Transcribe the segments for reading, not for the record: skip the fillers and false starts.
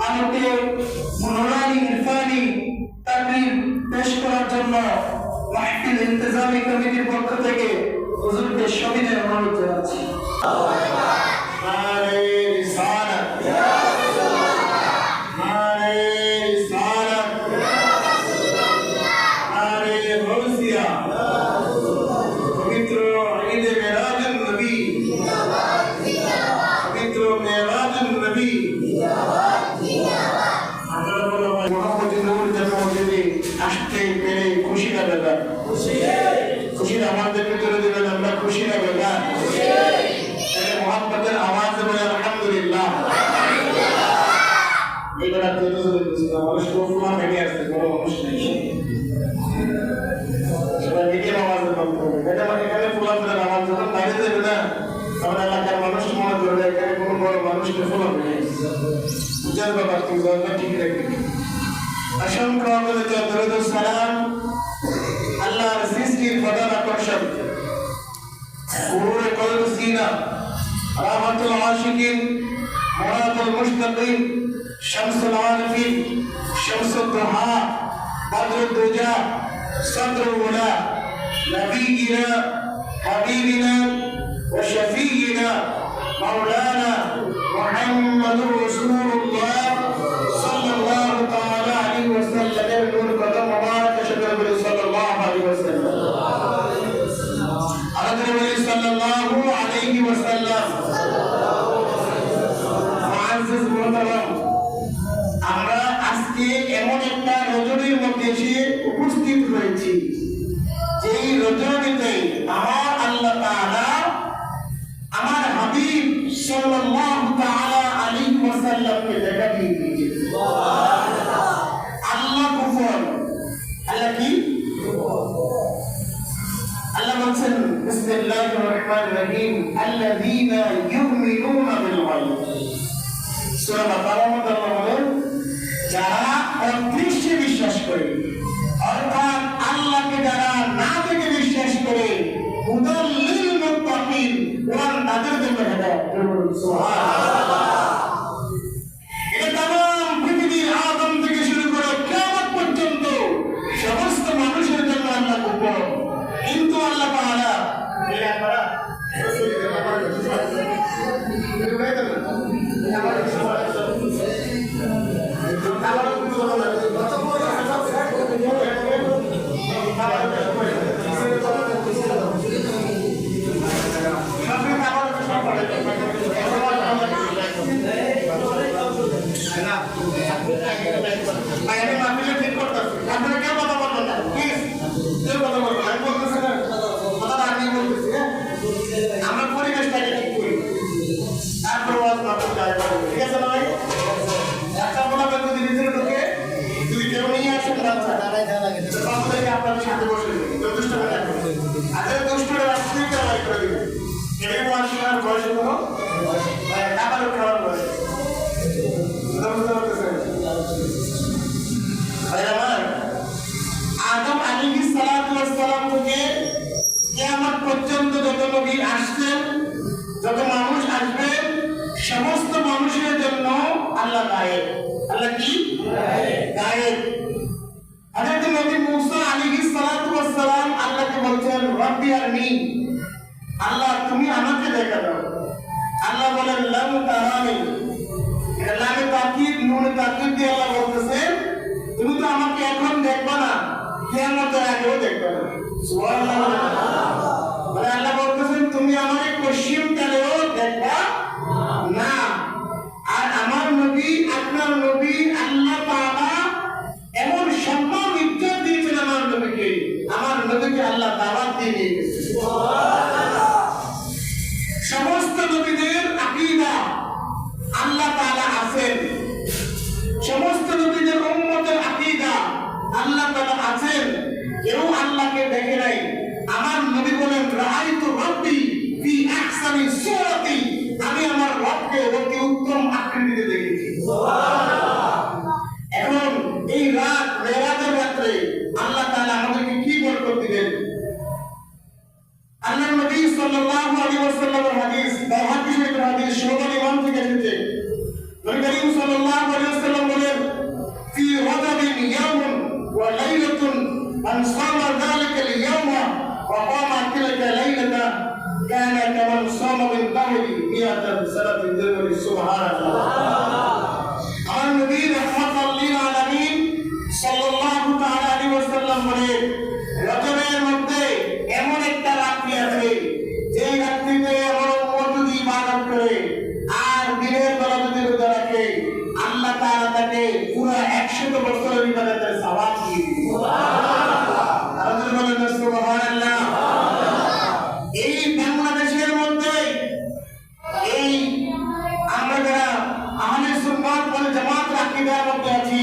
আলোকে নুরানি ইরফানি তাকরীর পেশ করার জন্য মাহফিল ইন্তেজামি কমিটির পক্ষ থেকে হুজুরকে সবিনয় অনুরোধ জানাচ্ছি। খুশির আমাদের ভিতরে দিলেন, আমরা খুশি না বেলা মোহাম্মদের আওয়াজে বলে আলহামদুলিল্লাহ। এগুলা মানুষ ফুলা ভেঙে আসছে, কোনো মানুষ নেই, সবাই নিজের আওয়াজে বলতে হবে। এখানে ফুলা ফেলার আওয়াজ যখন বাইরে যাবে না, তখন এলাকার মানুষ মনে করবে এখানে কোনো বড় মানুষকে ফুলা ভেঙে বুঝার ব্যাপার, কিন্তু ঠিক রাখবে। অসংখ্য দরুদ ও সালাম আল্লাহর সৃষ্টির প্রধান আকর্ষণ, গুরুরে কলব সিনা, রাহমাতুল আশিকিন, মুরাদুল মুশতাকিন, শামসুল আরিফিন, শামসুদ দুহা, বদরুদ দুজা, সদরুল উলা, নবিয়িনা হাবিবিনা ওয়া শফিয়িনা মাওলানা মুহাম্মাদুর রাসূলুল্লাহ সাল্লাল্লাহু তাআলা আলাইহি ওয়াসাল্লামের নূর কদম মুবারক শরীফে বলে সাল্লাল্লাহু আলাইহি ওয়াসাল্লাম। আল্লাহর নবী সাল্লাল্লাহু আলাইহি ওয়াসাল্লাম। মুআজ্জিজ মুহতারাম, আমরা আজকে এমন একটা রজনীর মধ্যে এসে উপস্থিত হয়েছি, যেই রজনীতে আমার আল্লাহ তাআলা আমার হাবিব সাল্লাল্লাহু তাআলা আলাইহি ওয়াসাল্লামকে দেখা দিয়ে দিয়েছেন। সুবহানাল্লাহ। আল্লাহ কুফর, আল্লাহ কি? আল্লাহ বলছেন বিসমিল্লাহির রহমানির রহিম, আল্লাযীনা ইউমিনুনা বিল গায়ব। সূরা বাকারার মধ্যে আল্লাহ বলেন, যারা অদৃশ্যে বিশ্বাস করে, অর্থাৎ আল্লাহকে যারা না দেখে বিশ্বাস করে, হুদাল লিল মুত্তাকিন, কোরআন তাদের জন্য হেদায়েত। সুবহানাল্লাহ। এটা तमाम পৃথিবীর আদম থেকে শুরু করে কিয়ামত পর্যন্ত সমস্ত মানুষের জন্য আল্লাহ কুফর। কিন্তু আল্লাহ তাআলা আমরা পরিবেশটাকে ঠিক করি, তারপর ওয়াজ মাহফিল যায়, ঠিক আছে না ভাই? একটা বলা যদি ভিতরে ঢুকে, যদি কেউ নিয়ে আসেন বাচ্চা বাচ্চাদেরকে আপনার সাথে বসে যথেষ্ট করে আর দুষ্টুরা রাস্তায় কেরাই করে দিবেন। এটাই ওয়াজ শোনার বয়সে কোনো টাকারও খাওয়ার বয়স বুঝতে পারতেছেন ভাই আমার? আদম আলাইহিস সালাতু ওয়াস সালাম থেকে কিয়ামত পর্যন্ত যত নবী আসছেন, যত মানুষ আসবেন, সমস্ত মানুষের জন্য আল্লাহ গায়েব। আল্লাহ কি? গায়েব। হযরত নবী মুসা আলাইহিস সালাতু ওয়াস সালাম আল্লাহকে বলছেন, রব্বি আরনি, আল্লাহ তুমি আমাকে দেখা দাও। আল্লাহ বলেন, লাম তারানি। এটা লামে তাকিদ, নুনে তাকিদ দিয়ে আল্লাহ বলতেছেন, তুমি তো আমাকে এখন দেখবা না, কিয়ামতের আগেও দেখবা না। সুবহানাল্লাহ। মানে আল্লাহ বলতেছেন, তুমি আমাকে পশ্চিম কালেও দেখবা না। আর আমার নবী, আপনার নবী, আল্লাহ তাআলা এমন সম্মান ইজ্জত দিয়েছেন আমার নবীকে, আমার নবীকে আল্লাহ দাওয়াত দিয়ে নিয়ে গেছে। সুবহানাল্লাহ। সমস্ত নবীদের আকীদা আল্লাহ তাআলা আছেন, সমস্ত নবীদের উম্মতের আকীদা আল্লাহ তাআলা আছেন। কেউ আল্লাহকে দেখে নাই, আমার 100 বছরের ইবাদতের সওয়াব দিয়ে দিবে। আল্লাহ বলেন সুবহানাল্লাহ। এই বাংলাদেশের মধ্যে এই আমরা যারা আহলে সুন্নাত ওয়াল জামাতের আকীদার মধ্যে আছি,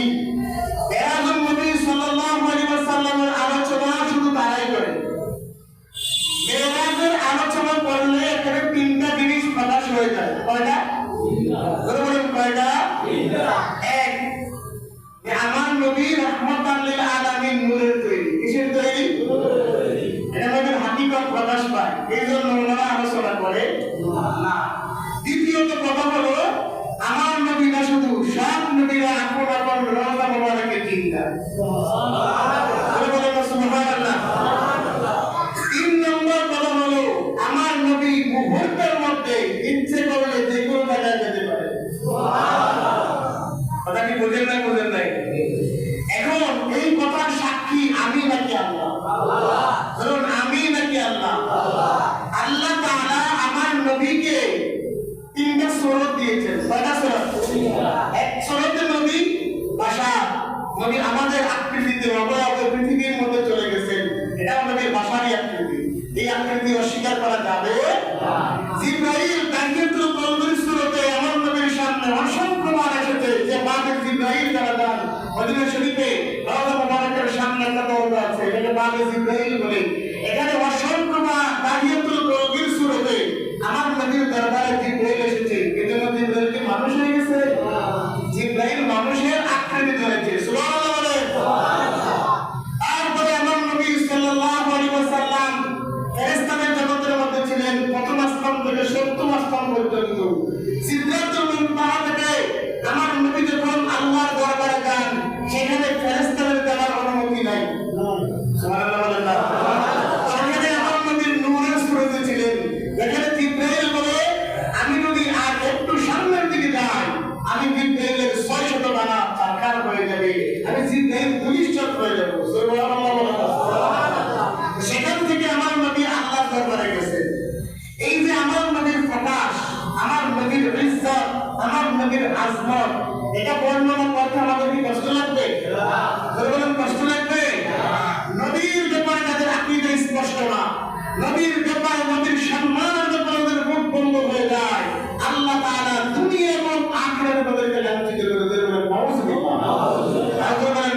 বেরাজুল নবী সাল্লাল্লাহু আলাইহি ওয়াসাল্লামের আলোচনা শুধু তারাই করে। বেরাজের আলোচনা করলে এখানে তিনটা জিনিস প্রকাশ হয়ে যায়। কয়টা? বলুন কয়টা? এক, যে আমার নবী রাহমাতাল লিল আলামিন নূরের তৈরি। কিসের তৈরি? এটা নবীর হাকিকত প্রকাশ পায়, এই জন্য ওনারা আলোচনা করে না। দ্বিতীয়ত কথা হলো আমার নবী না শুধু সব নবীরা আপন আপন রওজা মুবারকের চিন্তা। সুবহানাল্লাহ। 3 নম্বর কথা হলো আমার নবী মুহূর্তের মধ্যে ইচ্ছে করলে যে কোনো জায়গায় যেতে পারে। কথা কি বুঝেন না? বুঝেন নাই? এখন এই কথার সাক্ষী আমি নাকি আল্লাহ? ধরুন আমি নাকি আল্লাহ? আল্লাহ তাআলা আমার নবীকে 3টা সূরত দিয়েছেন। কয়টা সূরত? এক সূরতে নবী বাশার, নবী আমাদের আকৃতিতে অবয়বে পৃথিবীর মধ্যে চলে গেছেন, এটা নবীর বাশারি আকৃতি। এই আকৃতি অস্বীকার করা যাবে না। জিবরাইল তাহিয়াতুল কলবের সূরতে আমার নবীর সামনে অসংখ্য বার এসেছে যে বাগে জিবরাইল দ্বারা যান মদিনা শরীফে রওজা মুবারকের সামনে একটা দরজা আছে, এটাকে বাগে জিবরাইল বলে। এখানে অসংখ্য বার তাহিয়াতুল কলবের সূরতে আমার নবীর দরবারে জিবরাইল এসেছে। এজন্য জিবরাইল কি মানুষ হয়ে গেছে? জিবরাইল মানুষের আকৃতি ধরেছে। সুবহানাল্লাহ বলেন। তারপরে আমার নবী সাল্লাল্লাহু আলাইহি ওয়াসাল্লাম ফেরেশতাদের জগতের মধ্যে ছিলেন, প্রথম আসমান থেকে 70 আসমান পর্যন্ত। সিদরাতুল মুনতাহা থেকে আমার নবী যখন আল্লাহর দরবারে যান, সেখানে ফেরেশতাদের যাওয়ার অনুমতি নাই। সুবহানাল্লাহ বলেন না? সেখানে আমার নবীর নূরের সুরতে ছিলেন। এখানে জিবরাইল বলে আমি যদি আর একটু সামনের দিকে যাই, আমি জিবরাইলের 600 ডানা সাকার হয়ে যাবে, আমি জিবরাইল 20 হয়ে যাব। সুবহানাল্লাহ বলেন। সেখান থেকে আমার নবী আল্লাহর দরবারে গেছেন। এই যে আমার নবীর প্রকাশ, আমার নবীর ইজ্জত, আমার নবীর আজমত, এটা বর্ণনা করতে আমাদের কি কষ্ট লাগবে? বলুন কষ্ট লাগবে? নবীর ব্যাপারে যাদের আকীদা স্পষ্ট না, নবীর ব্যাপারে নবীর সম্মানের ব্যাপারে যাদের মুখ বন্ধ হয়ে যায়, আল্লাহ তাআলা দুনিয়া এবং আখিরাতে তাদেরকে লাঞ্ছিত করে দেবেন। নাউযুবিল্লাহ।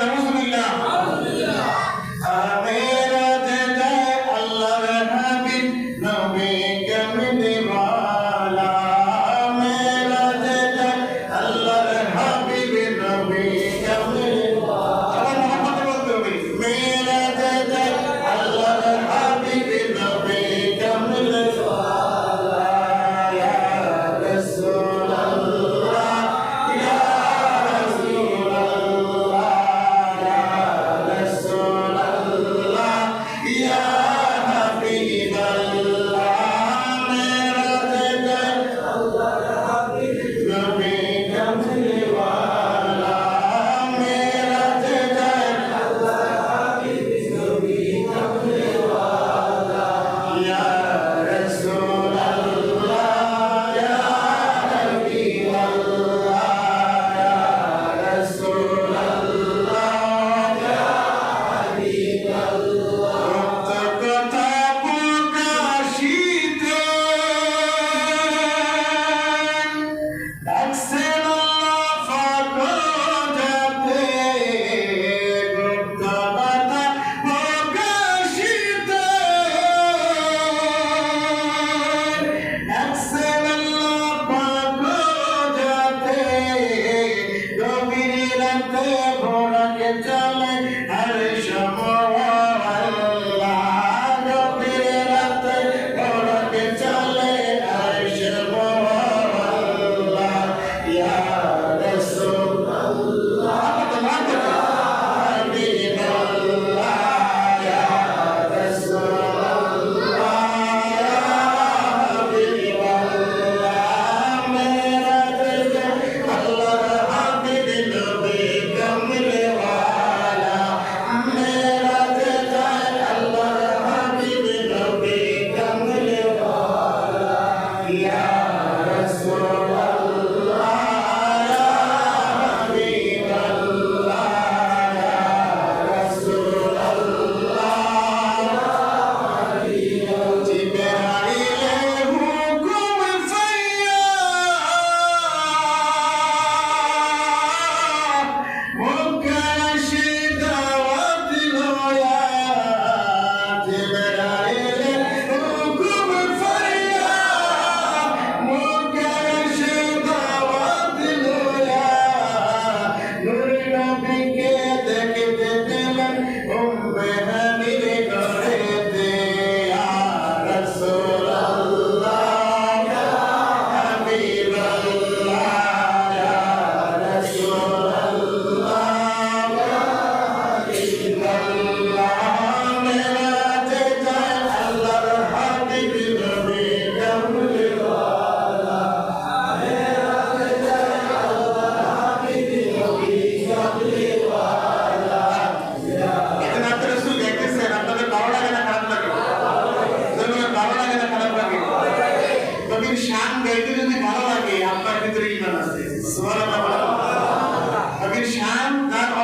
নাউযুবিল্লাহ।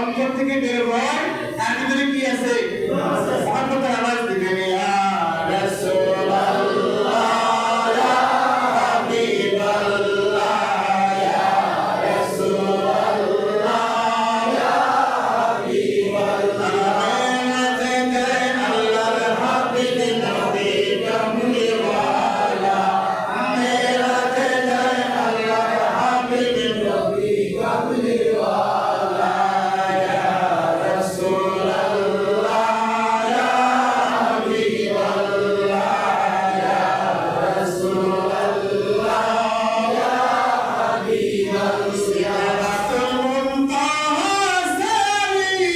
অন্তর থেকে বের হয় তার ভিতরে কি আছে মহব্বতের আওয়াজ দিবেন ইয়া রাসূলুল্লাহ ইয়া হাবিবাল্লাহ ইয়া রাসূলুল্লাহ ইয়া হাবিবাল্লাহ আল্লাহর হাবিব নবী কামলি ওয়ালা মেরা জয় আল্লাহর হাবিব নবী কামলি ওয়ালা ইয়া রাসূলুল্লাহ ইয়া হাবিবাল্লাহ ইয়া রাসূলুল্লাহ ইয়া হাবিবাল্লাহ সিরাতুল মুনতাহা সালিম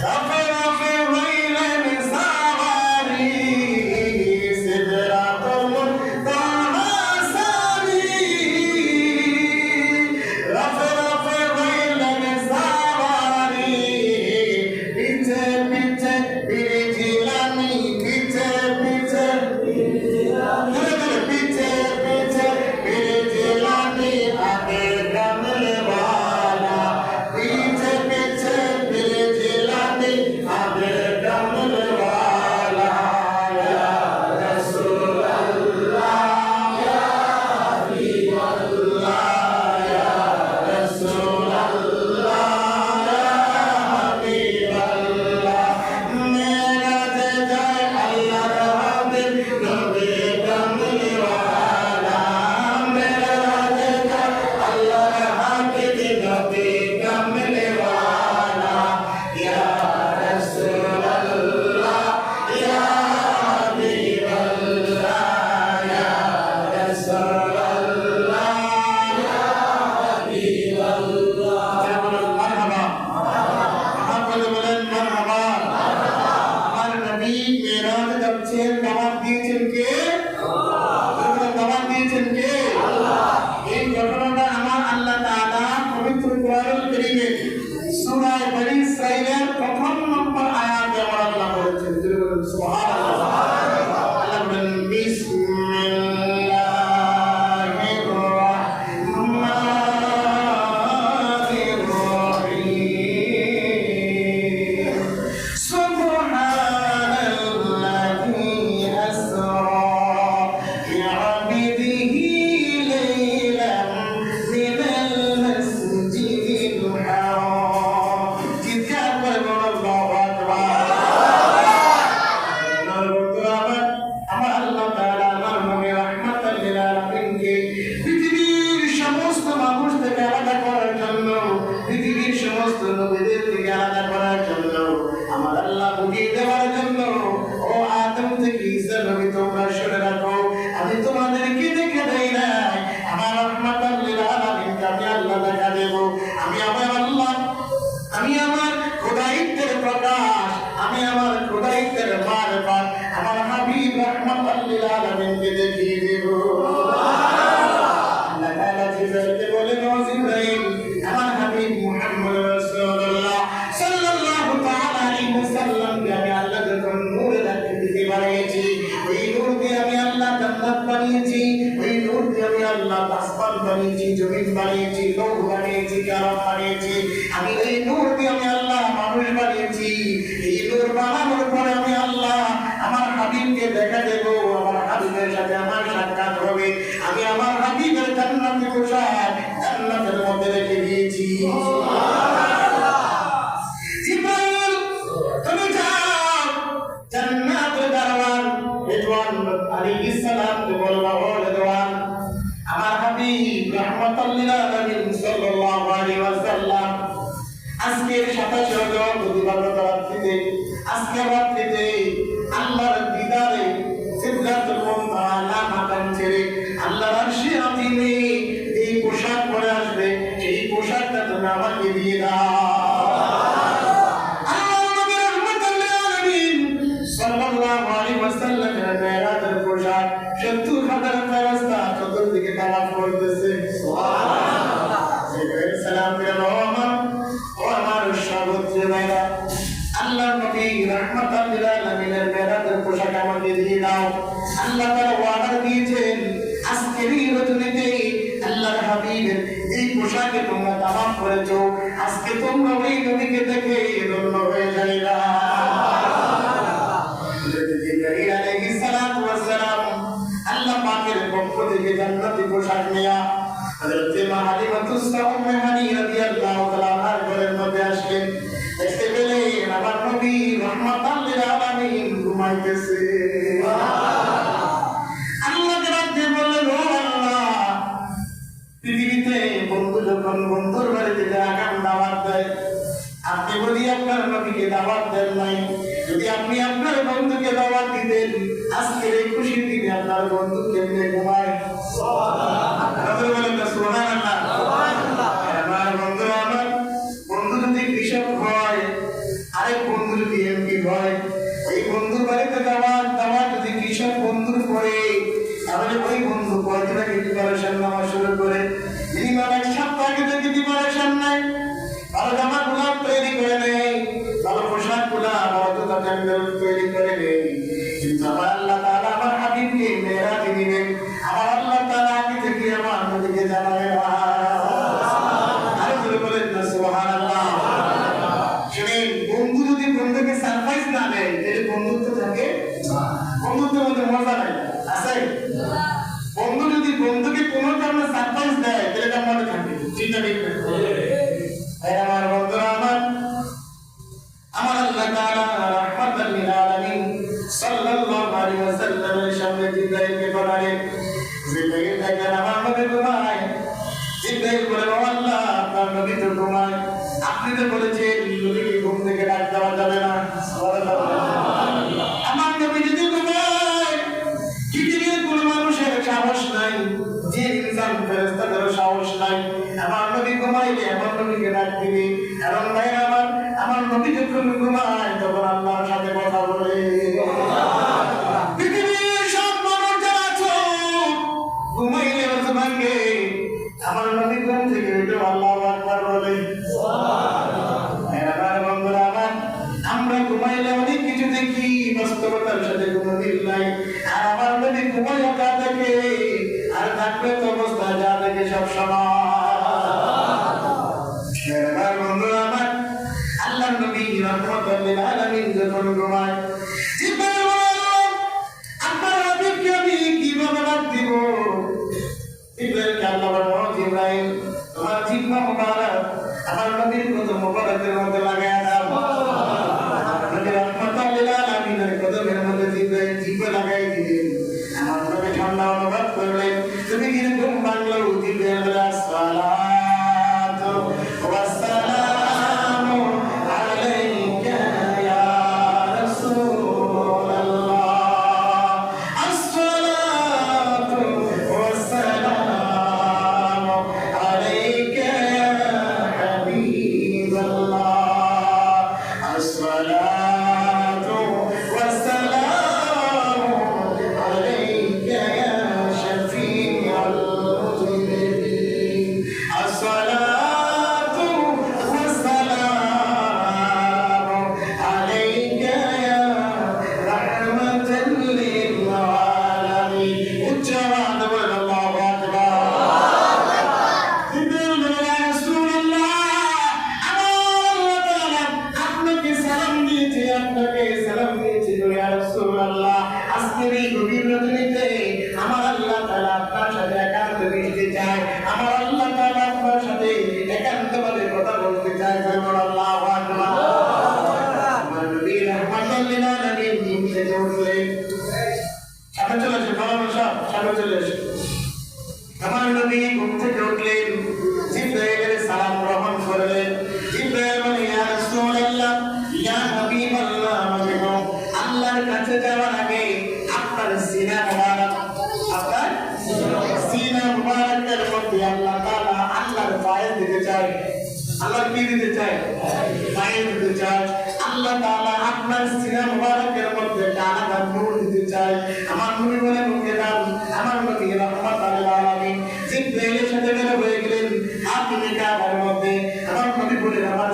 رفرف ويل سواري سدرة المنتهى سليم رفرف ويل سواري পিছে পিছে বিরিজিলানি পিছে পিছে পিছে পিছে বিরিজিলানি আগে কামলে वाला পিছে পিছে বিরিজিলানি আগে কামলে वाला ইয়া রাসূলুল্লাহ ইয়া হাবিবাল্লাহ ইয়া রাসূলুল্লাহ ইয়া হাবিবাল্লাহ মেরা জয় আল্লাহর হাবিব নবী কামলি ওয়ালা মেরা জয় আল্লাহর হাবিব নবী কামলি ওয়ালা ইয়া রাসূলুল্লাহ ইয়া হাবিবাল্লাহ ইয়া রাসূলুল্লাহ ইয়া হাবিবাল্লাহ বলেন মারহাবা আপনারা বলেন মারহাবা আমার নবী মেরাজ যাচ্ছেন দাওয়াত দিয়েছেন কে আল্লাহ দাওয়াত দিয়েছেন কে আল্লাহ এই ঘটনাটা আমার আল্লাহ তাআলা পবিত্র কোরআনুল কারীমে সূরা বনী ইসরাঈলের প্রথম নম্বর আয়াতে আমার আল্লাহ বলেছেন সুবহানাল্লাহ আল্লাহ বলেন বিসমিল্লাহির রাহমানির রহিম সুবহানাল্লাযী আসরা বি'আবদিহি লাইলান মিনাল মাসজিদিল হারাম চিৎকার করে বলুন আল্লাহু আকবার আমার আল্লাহ তাআলা আমার নবী রাহমাতাল লিল আলামিনকে পৃথিবীর সমস্ত মানুষ থেকে আলাদা করার জন্য পৃথিবীর সমস্ত নবীদের থেকে আলাদা করার জন্য আমার আল্লাহ বুঝিয়ে দেওয়ার জন্য ও আদম থেকে ঈসা নবী তোমরা শুনে রাখো আমি তোমাদেরকে দেখে দেই না আমার রাহমাতাল লিল আলামিনকে আমি আল্লাহ দেখা দেব আমি আমার আল্লাহ আমি আমার খোদাইত্বের প্রকাশ আমি আমার খোদাইত্বের মারফত আমার হাবিব রাহমাতাল লিল আলামিনকে দেখিয়ে দেব আল্লাহ তাআলা জিবরাইলকে বলেন ও জিবরাইল আমার হাবিব মুহাম্মদ রাসূলুল্লাহ সাল্লাল্লাহু তাআলা আলাইহি ওয়াসাল্লামকে আমি আল্লাহ যখন নূরের আকৃতিতে বানিয়েছি ওই নূর দিয়ে আমি আল্লাহ জান্নাত বানিয়েছি ওই নূর দিয়ে আমি আল্লাহ আসমান বানিয়েছি জমিন বানিয়েছি লৌহ বানিয়েছি কালাম বানিয়েছি আমি এই নূর দিয়ে আমি আল্লাহ মানুষ বানিয়েছি এই নূর বানানোর পরে আমি আল্লাহ আমার হাবিবকে দেখা দেব আমার হাবিবের সাথে আমার সাক্ষাৎ হবে আমি আমার হাবিবের জান্নাতে বসার জান্নাতের মধ্যে রেখে দিয়েছি জিবরাইল তুমি যাও জান্নাতের দরবার রিদওয়ান আলাইহিস সালাম কে বলবা ও রিদওয়ান আমার হাবিব রাহমাতাল লিল আলামিন সাল্লাল্লাহু আলাইহি ওয়াসাল্লাম আজকের 27 রজব বুধবার রাত্রিতে আজকে রাত্রিতে আল্লাহর দিদারে সিদরাতুল মুনতাহা মাকাম ছেড়ে আল্লাহর আরশে আজিমে এই পোশাক পরে আসবে এই পোশাকটা তুমি আমাকে দিয়ে দাও আল্লাহর নবী রাহমাতুল লিল আলামিন সাল্লাল্লাহু আলাইহি ওয়াসাল্লামের মেরাজের পোশাক 70,000 ফেরেশতা চতুর্দিকে তাওয়াফ করতেছে সুবহানাল্লাহ জিবরাইল সালাম দিলেন ও আমার সর্বোচ্চ ভাইরা আল্লাহর নবী রাহমাতুল লিল আলামিনের মেরাজের পোশাক আমাকে দিয়ে দাও আল্লাহ এই পোশাকে তোমরা তামাম করেছো, আজকে তোমরা ওই নবীকে দেখে ধন্য হয়ে যাইরা। জিবরাইল আলাইহিস সালাতু ওয়াস সালাম আল্লাহ পাকের পক্ষ থেকে জান্নাতি পোশাক নিয়া হযরত হালিমাতুস সাউম্মে হানি রাদিয়াল্লাহু তাআলা আনহার ঘরের মধ্যে আসলেন। দেখতে পেলেন আমার নবী রাহমাতাল লিল আলামিন ঘুমাইতেছে। আল্লাহ রাতে বললেন, ও আল্লাহ, পৃথিবীতে বন্ধু যখন বন্ধুর বাড়িতে আগাম দাওয়াত দেয়, আপনি বলি আপনার নবীকে দাওয়াত দেন নাই, যদি আপনি আপনার বন্ধুকে দাওয়াত দিতেন, আজকের এই খুশির দিনে আপনার বন্ধু কেমনে ঘুমায়? আমার বন্ধু, আমার বন্ধু যদি কৃষক হয়, আরেক বন্ধু যদি এমপি হয়, ওই বন্ধুর বাড়িতে দাওয়াত যদি কৃষক বন্ধুর পরে, তাহলে ওই বন্ধু কয়দিন আগে প্রিপারেশন নেওয়া শুরু করে, মিনিমাম এক সপ্তাহ আগে থেকে প্রিপারেশন নেয়, ভালো জামা গুলা তৈরি করে নেই, ভালো পোশাক গুলা ভালো জুতা প্যান্ডেল তৈরি করে নেই। কিন্তু আমার আল্লাহ তাআলা আমার হাবিবকে মেরাজে দিবেন, আমার আল্লাহ তাআলা আগে থেকে আমার নবীকে জানাবেন। আরো জোরে বলেন না সুবহানাল্লাহ। শুনেন, বন্ধু যদি বন্ধুকে সারপ্রাইজ না দেয়, তাহলে বন্ধুত্ব থাকে না, বন্ধুত্বের মধ্যে মজা নাই, আছে? বন্ধু যদি বন্ধুকে কোনো কারণে সারপ্রাইজ দেয়, তাহলে তার মধ্যে থাকে, ঠিক না? ঠিক না? আমার বন্ধুরা, আমার আল্লাহ তাআলা রাহমাতাল লিল আলামিন সাল্লাল্লাহু আলাইহি ওয়াসাল্লামের সামনে জিবরাইলকে পাঠালেন। জিবরাইল দেখেন আমার নবী ঘুমায়। জিবরাইল বলে, ও আল্লাহ, আপনার নবী তো ঘুমায়, আপনি তো বলেছেন নবীকে ঘুম থেকে ডাক দেওয়া যাবে না। আমার নবী যদি ঘুমায়, পৃথিবীর কোনো মানুষের সাহস নাই, যে ইনসান ফেরেশতাদেরও সাহস নাই, আমার নবী ঘুমাইলে আমার নবীকে ডাক দিবে। কারণ ভাই আমার নবী যখন ঘুমায়, তখন আল্লাহর সাথে কথা বলে। পৃথিবীর সব মানুষ যারা আছো, ঘুমাইলে হয়তো ভাঙ্গে, আমার নবী ঘুম থেকে উঠে আল্লাহু আকবার বলে। আমার বন্ধুরা, আমরা ঘুমাইলে অনেক কিছু দেখি, বাস্তবতার সাথে কোনো মিল নাই। আর আমার নবী ঘুমাইয়া তা দেখে, আর থাকলে তো অবস্থা যা দেখে সব সময়। আমার বন্ধুরা, আল্লাহ নবী রাহমাতাল লিল আলামিন যখন ঘুমায়, জিবরাইল বলে, আপনার হাবিবকে আমি কিভাবে ডাক দিব? জিবরাইলকে আল্লাহ বলে, ও জিবরাইল, তোমার জিহ্বা মুবারক আমার নবীর কদম মুবারকের মধ্যে লাগায়া দাও। নবী রাহমাতাল লিল আলামিনের কদমের মধ্যে জিবরাইল জিহ্বা লাগাই দিলেন। আমার নবী ঠান্ডা অনুভব করলেন। তুমি কিরকম বাংলা জিবরাইল বলে, আসসালাতু ওয়াসসালামু আলাইকা ইয়া রাসূলাল্লাহ, আসসালাতু ওয়াসসালামু আলাইকা ইয়া হাবিবাল্লাহ, আসসালাতু ওয়াসসালামু আলাইকা ইয়া শাফিউল মুজরিমিন, আসসালাতু ওয়াসসালামু আলাইকা ইয়া রাহমাতাল লিল আলামিন। উচ্চারণ বলেন আল্লাহু আকবার। জিবরাইল বলে, ইয়া রাসূলুল্লাহ, আল্লাহ তাআলা আপনাকে সালাম দিয়েছে, আপনাকে সালাম দিয়েছে ইয়া রাসূলুল্লাহ। আজকের এই গভীর রজনীতে আমার আল্লাহ তাআলা আপনার সাথে একান্ত মিশতে চায়, আমার আল্লাহ তাআলা আপনার সাথে একান্তভাবে কথা বলতে চায়। বলুন আল্লাহু আকবার। আমার নবী রাহমাতাল লিল আলামিন ঘুম থেকে উঠলেন। সামনে চলে এসে ফলানো সব সামনে চলে এসে আমার নবী ঘুম থেকে উঠলেন, জিবরাইলের সালাম গ্রহণ করলেন। জিবরাইল বলে, ইয়া রাসূলুল্লাহ, ইয়া হাবিবাল্লাহ, আল্লাহর কাছে যাওয়ার আগে আপনার সিনা মুবারক, আপনার সিনা মুবারকের মধ্যে আল্লাহ তাআলা আল্লাহর পায়ে দিতে চায়। আল্লাহ কি দিতে চায়? পায়ে দিতে চায়। আল্লাহ তাআলা আপনার সিনা মুবারকের মধ্যে আলাদা নূর দিতে চায়। আমার নবী বলে, মুখে দাও। আমার নবী রাহমাতাল লিল আলামিন জিবরাইলের সাথে বের হয়ে গেলেন। হাত নিয়ে কাবার মধ্যে আমার নবী বলে, আমার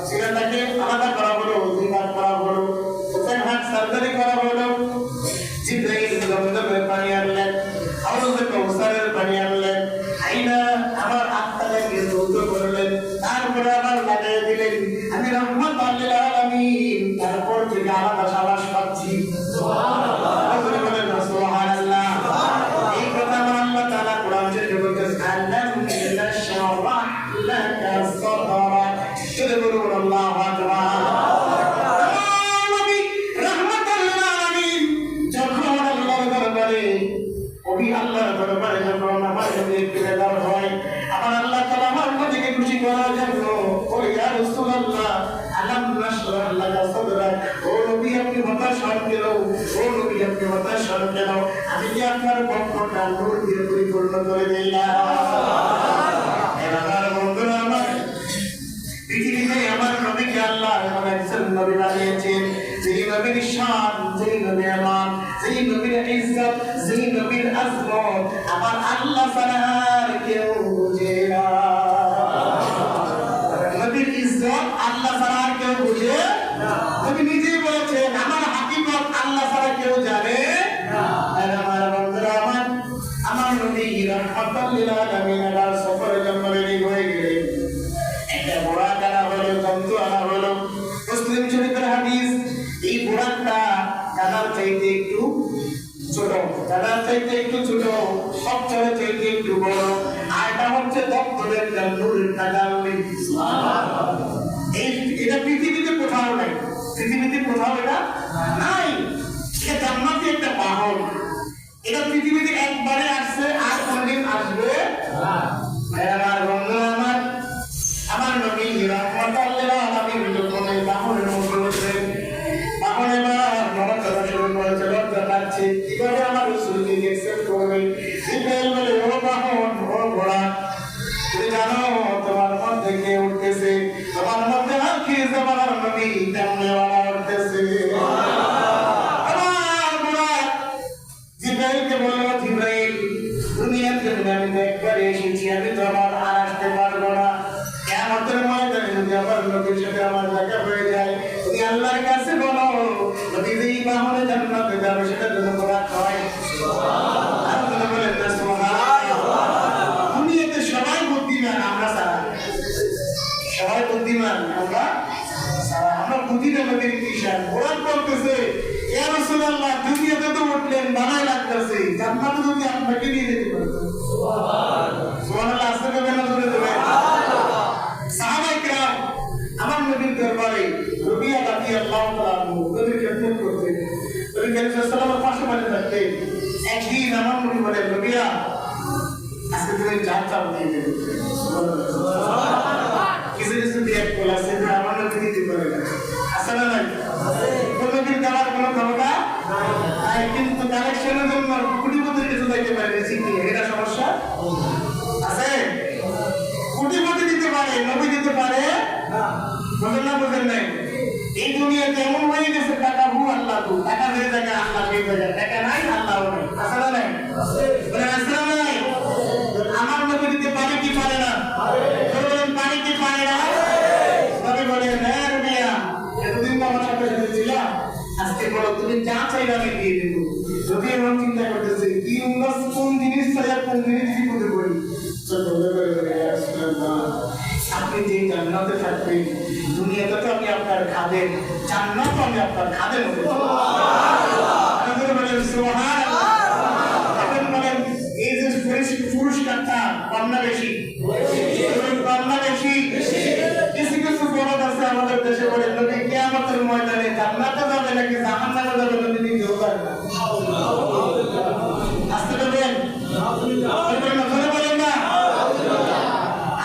সিনাটাকে আলাদা করা হলো, জিবাত করা হলো, ওখানে হাত সার্জারি করা হলো। জিবরাইল জমজমের পানি আনলেন, হাউজে কাউসারের পানি আনলেন। যদি একটু বেদার হয় আমার আল্লাহ তাআলা আমার নবীকে খুশি করার জন্য ও ইয়া রাসূলুল্লাহ আলাম নাশরাহ লাকা সাদরাক ও নবী আপনি হতাশ হন কেন ও নবী আপনি হতাশ হন কেন আমি কি আপনার বক্ষটা নূর দিয়ে পরিপূর্ণ করে দিলাম আমার বন্ধুরা আমার পৃথিবীতে আমার নবীকে আল্লাহ এমন একজন নবী বানিয়েছেন যেই নবীর শান যেই নবীর আমান যেই নবীর ইজ্জত যেই নবীর আজমত আমার আল্লাহ ছাড়া আর কেউ বুঝে না নবীর ইজ্জত আল্লাহ ছাড়া আর কেউ বুঝে না নবী নিজেই বলেছেন আমার হাকিকত আল্লাহ ছাড়া কেউ জানে না আর আমার বন্ধুরা আমার নবী রাহমাতুল লিল আলামিন এর সফরে জন্ম রেডি হয়ে গেলেন একটা বুরাক আনা হলো জন্তু আনা হলো মুসলিম শরীফের হাদিস এই বুরাকটা দাদার চাইতে একটু ছোট দাদার চাইতে একটু ছোট সবচেয়ে চাইতে একটু বড় আর এটা হচ্ছে দপ্তরের নূরের তাজাল্লি এই এটা পৃথিবীতে কোথাও নাই পৃথিবীতে কোথাও এটা নাই এটা জান্নাতি একটা বাহন এটা পৃথিবীতে একবারে আসছে আর কোনদিন আসবে না আমার বন্ধুরা আমার নবী রাহমাতুল লিল আলামিন যখন এই বাহনের মধ্যে বসেন বাহনে নড়াচড়া শুরু করেছে লজ্জা পাচ্ছে কিভাবে আমার রাসূলকে অ্যাকসেপ্ট করবে জিবরাইল বলে ও বাহন ও ঘোড়া তুমি জানো তোমার মধ্যে কে উঠতেছে তোমার মধ্যে আখি জামানার নবী তেমনেওয়ালা উঠতেছে আমার ঘোড়া জিবরাইলকে বলল জিবরাইল দুনিয়ার জন্য আমি একবার এসেছি আমি তো আমার আর আসতে পারবো না কিয়ামতের ময়দানে যদি আমার নবীর সাথে আমার দেখা হয়ে যায় তুমি আল্লাহর কাছে বলো নবী যেই বাহনে জান্নাতে যাবে সেটা যেন তোরা খাওয়াই সুবহানাল্লাহ আল্লাহ বলেন না সুবহানাল্লাহ দুনিয়াতে সবাই বুদ্ধিমান আমরা সারা সবাই বুদ্ধিমান আমরা বুদ্ধি না নবীর কিশান কোরআন বলতেছে ইয়া রাসূলুল্লাহ দুনিয়াতে তো উঠলেন বানায় লাগতেছে জান্নাতে যদি আপনাকে নিয়ে যেতে পারতো সুবহানাল্লাহ সুবহানাল্লাহ আসলে কেন জোরে দেবে সাহাবায়ে কেরাম আমার নবীর দরবারে রবিয়া রাদিয়াল্লাহু তাআলা নবীর খেদমত করতেন নবী করিম সাল্লাল্লাহু আলাইহি ওয়াসাল্লামের পাশে বসে থাকতেন একদিন আমার নবী বলেন রবিয়া আজকে তুমি যা চাও দিয়ে দেবে সুবহানাল্লাহ কিছু কিছু দিয়ে বলা আছে যে আমার নবী দিতে পারে না আসলে নাই নবীর দেওয়ার কোনো ক্ষমতা নাই কিন্তু কালেকশনের জন্য কোটিপতির কিছু দিতে পারে শিখি এটা সমস্যা আছে কোটিপতি দিতে পারে নবী দিতে পারে না বুঝেন না বুঝেন নাই এই দুনিয়াতে এমন হয়ে গেছে টাকা হু আল্লাহ তু টাকা যে জায়গা আল্লাহ সেই জায়গা টাকা নাই আল্লাহ নাই আসলে নাই বলেন আসলে নাই আমার নবী দিতে পারে কি পারে না বলেন পারে কি পারে না নবী বলেন হ্যাঁ রবিয়া এতদিন তো আমার সাথে সাথে ছিল আজকে বলো তুমি যা চাইবে আমি দিয়ে দেবো যদি এমন চিন্তা করতেছে কি উন্নত কোন জিনিস চাই আর কোন জিনিস বিপদে পড়ি আপনি যে জান্নাতে থাকবেন দুনিয়াতে তো আমি আপনার খাদেন জান্নাত আমি আপনার খাদেন এই যে পুরস্কারটা পান্না বেশি কিছু কিছু বড় আছে আমাদের দেশে বলে নবী কিয়ামতের ময়দানে জান্নাতে যাবে নাকি জাহান্নামে যাবে নবী নিজেও জানে না আসতে দেবেন বলেন না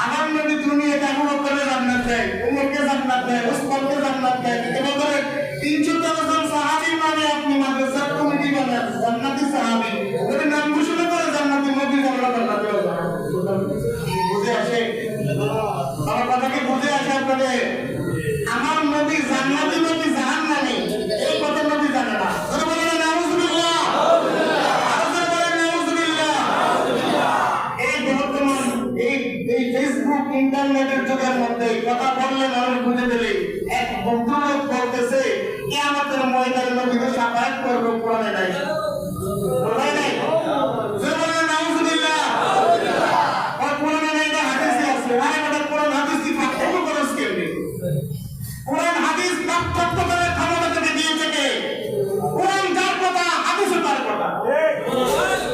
আমার নবী দুনিয়াতে এখনো করে জান্নাত দেয় উমরকে জান্নাত দেয় উসমানকে জান্নাত দেয় এবং বলেন 313 জন সাহাবীর নামে আপনি মাদ্রাসার কমিটি বানান জান্নাতি সাহাবী ওদের নাম ঘোষণা করে জান্নাতি নবী আমরা জান্নাতে যাব বুঝে আসে আমার কথা কি বুঝে আসে আপনাদের আমার নবী জান্নাতি নবী জাহান্নামী এই কথা নবী জানে না বলেন নাউযুবিল্লাহ এই ফেসবুক ইন্টারনেটের যুগের মধ্যে কথা বললে মানুষ বুঝে দিলে এক বন্ধু লোক বলতেছে কিয়ামতের ময়দানে নবীকে সাফায়াত করবে কোরআনে নাই কোরআনে নাই বলেন নাউযুবিল্লাহ আর কোরআনে নাই না হাদিসে আছে আরে বড় কোরআন হাদিস কি পার্থক্য করছ কেমনে কোরআন হাদিস পার্থক্য করে ক্ষমতা থেকে দিয়েছে কে কোরআন যার কথা হাদিস তার কথা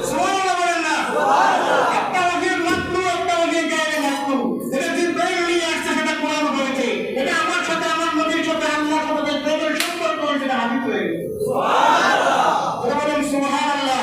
সুবহানাল্লাহ বলেন না সুবহানাল্লাহ একটা ওয়াজিব মাতলু একটা ওয়াজিব গায়রে মাতলু এটা জিব্রাইল নিয়ে আসছে সেটা কোরআন বলেছে এটা আমার সাথে আমার নবীর সাথে আল্লাহর সাথে প্রেমের সম্পর্ক সেটা হাদিস হয়ে গেছে সুবহানাল্লাহ বলেন সুবহানাল্লাহ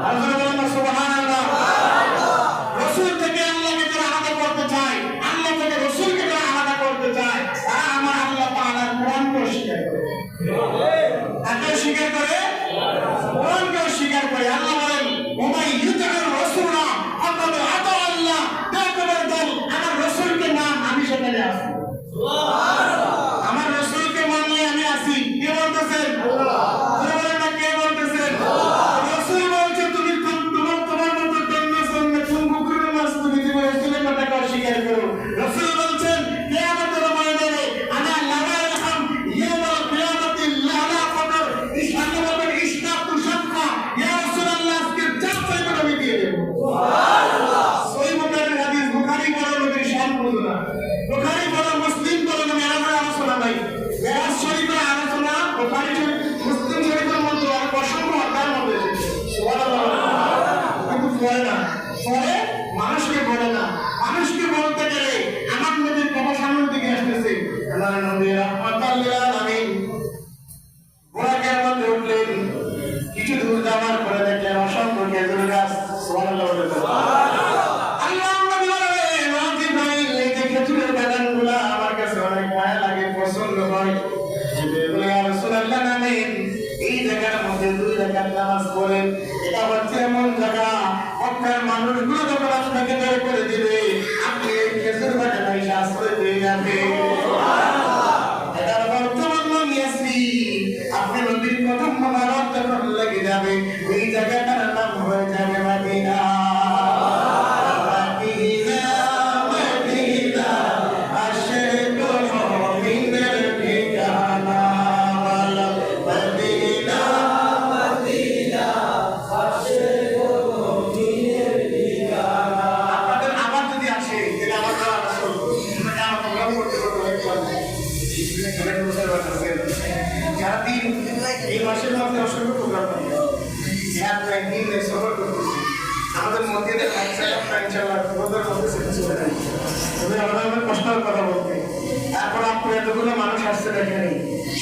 আর যারা বলেন না সুবহানাল্লাহ। রাসূল থেকে আল্লাহকে যারা আলাদা করতে চায়, আল্লাহ থেকে রাসূলকে যারা আলাদা করতে চায়, তারা আমার আল্লাহ তাআলার কোরআনকে অস্বীকার করে। তাকে অস্বীকার করে, কোরআনকে অস্বীকার করে। আল্লাহ বলেন ওমাই ইউতিউর রাসূলা ফাকাদ আতা আল্লাহ, দেখবার দল আমার রাসূলকে নাম আমি সেখানে আছি। সুবহানাল্লাহ। আমার রাসূলকে মানলে আমি আছি। কে বলতেছেন? আল্লাহ। যারা বলেন না কে বলতেছেন? আল্লাহ। রাসূল বলছে তুমি তোমার মতো জন্ম কুকুরের মাছ তুমি রাসূলের কথাকে অস্বীকার করো। রাসূল বলছেন কিয়ামতের ময়দানে আনা লা ইয়ারহাম ইয়াউমাল কিয়ামাতি লা ফাকর ইসলামে বলেন ইসলাতু শাফা ইয়া রাসূলুল্লাহ আজকে যা চাইবে আমি দিয়ে দেব। সুবহানাল্লাহ। সহিহ বুখারীর হাদিস, বুখারী বড় নবীর শান বুঝনা, বুখারী বড় মুসলিম বড় নবী আলোচনা নাই। মেরাজ শরীফের আলোচনা বুখারী মুসলিম শরীফের মধ্যে আর অসংখ্য অধ্যায়ের মধ্যে এসেছে। সুবহানাল্লাহ। কিন্তু পড়ে না, পড়ে মানুষকে বলে না। মানুষকে বলতে গেলে আমার নবীর কথা সামনের দিকে আসতেছে। আমার নবী রাহমাতাল লিল আলামিন ঘোড়াকে আমাদের উঠলেন, কিছু দূর যাওয়ার পরে দেখলেন অসংখ্য খেজুর গাছ। সুবহানাল্লাহ। আল্লাহ নবী বলেন রাজি ভাই এই যে খেজুরের বাগানগুলা আমার কাছে অনেক মায়া লাগে, পছন্দ হয়। জিবরিল ইয়া রাসূলুল্লাহ নামেন এই জায়গার মধ্যে 2 রাকাত নামাজ পড়েন। এটা হচ্ছে এমন জায়গা মক্কার মানুষগুলো যখন আপনাকে বের করে দিবে আপনি এই খেজুর বাগানে এসে আশ্রয় পেয়ে যাবেন। সুবহানাল্লাহ। এটার বর্তমান নাম ইয়াসরিন। আপনি নবীর প্রথম মোবারক যখন লেগে যাবে ওই জায়গাটার নাম হয়ে যাবে মদিনা। আমাদের মধ্যে কষ্টের কথা বলতে, তারপর আপনি এতগুলো মানুষ আসছে দেখেন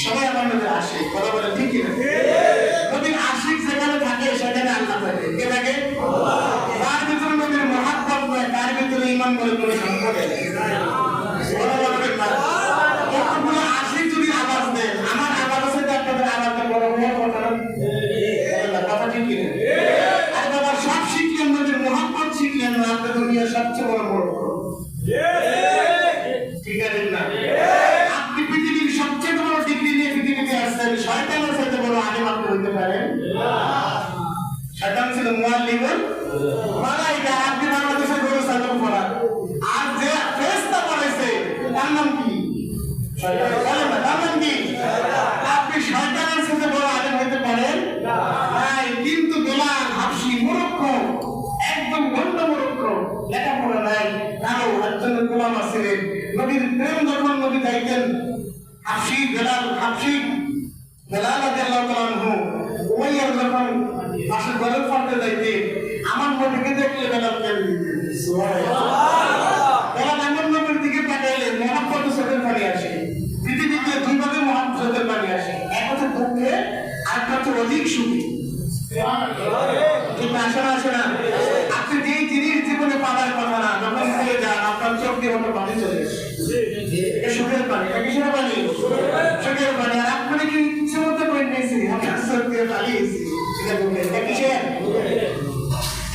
সবাই আমার মধ্যে আসে কথা বলে, ঠিক কিনা? নবীর আশিক যেখানে থাকে সেখানে আল্লাহ থাকে। কে থাকে? তার ভিতরে নবীর মহাব্বত নয়, তার ভিতরে ঈমান বলে কোনো সম্পর্ক নেই। কতগুলো আশিক যদি আওয়াজ দেন, আমার আওয়াজের সাথে আপনাদের আওয়াজটা বড় হওয়ার কথা না, কথা ঠিক কিনা? আর বাবা সব শিখলেন, নবীর মহাব্বত শিখলেন না, আপনার দুনিয়ার সবচেয়ে বড় বড় ঠিক আছে না? আপনি পৃথিবীর সবচেয়ে বড় ডিগ্রি নিয়ে পৃথিবীতে আসছেন, শয়তানের সাথে বড় আলেম আপনি হইতে পারেন? শয়তান ছিল মুআল্লিমুল মালায়েকা। আপনি বাংলাদেশের বড় সালাম পড়া, আর যে ফেরেশতা পড়াইছে তার নাম কি? শয়তান। বলেন না তার নাম কি? আপনি শয়তানের সাথে বড় আলেম হইতে পারেন? নাই। কিন্তু বেলাল হাবশি মূর্খ, একদম গন্ড মূর্খ, লেখাপড়া নাই, কারো একজন গোলাম ছিলেন। নবীর প্রেম যখন নবী চাইতেন, হাবশি বেলাল রাদিয়াল্লাহু তাআলা আনহু উমাইয়ার যখন পাশে গলফ করতে যাইতে আমার নবীকে দেখলে বেলাল কেঁদে দিতেন। সুবহানাল্লাহ। বেলাল আমার নবীর দিকে তাকাইলে মহব্বত চোখের পানি আসে। পৃথিবীতে দুইভাবে মহব্বত চোখের পানি আসে, এক হচ্ছে দুঃখে, আর একটা হচ্ছে অধিক সুখে। ঠিক আসে না? আসে না? আপনি যেই জিনিস জীবনে পাওয়ার কথা না, যখন ভুলে যান আপনার চোখ দিয়ে মতো পানি চলে আসে। সুখের পানি, এটা কিসের পানি? সুখের পানি। আর আপনি কি ইচ্ছে মতো করে নিয়েছি, আপনার চোখ দিয়ে পালিয়েছি, এটা কিসের?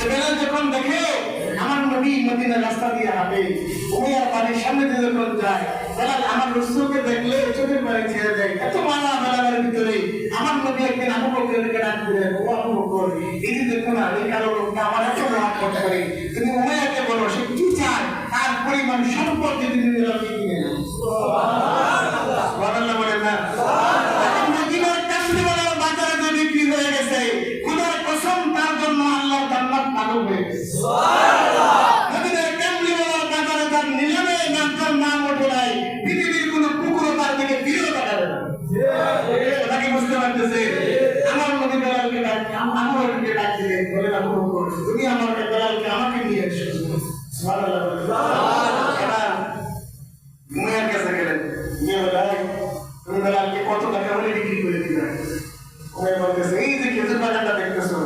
বেলাল যখন দেখে আমার নবী মদিনার রাস্তা দিয়ে হাঁটে, উমাইয়ার বাড়ির সামনে দিয়ে যখন যায়, বেলাল আমার রাসূলকে দেখলে চোখের পানি ছেড়ে দেয়। এত মানা বেলালের ভিতরে। আমার নবী একদিন আবু বকরকে ডাক দিলেন, ও আবু বকর, এই যে দেখো না এই কারো লোকটা আমার এত মহব্বত করে, তুমি উমাইয়াকে বলো সে কি চায়, তার পরিমাণ সম্পদ যদি বেলালকে কিনে দেয়। সুবহানাল্লাহ। সুবহানাল্লাহ বলেন না? মদিনার কামলিওয়ালার বাজারে যে বিক্রি হয়ে গেছে, খোদার কসম তার জন্য আল্লাহর জান্নাত পাগল হয়ে গেছে। সুবহানাল্লাহ। মদিনার কামলিওয়ালার বাজারে তার নিলামে নাম ওঠে নাই, পৃথিবীর কোনো কুকুরও তার দিকে ফিরেও তাকাবে না। কথা কি বুঝতে পারতেছে? আমার নবী বেলালকে ডাক দিলেন, বলেন আবু বকর, তুমি আমার বেলালকে আমাকে নিয়ে এসো। সুবহানাল্লাহ। এবার উমাইয়ার কাছে গেলেন, গিয়ে বললেন, তুমি বেলালকে কত টাকা হলে বিক্রি করে দিবে? ওই বলতেছে এই যে খেজুর বাগানটা দেখতেছো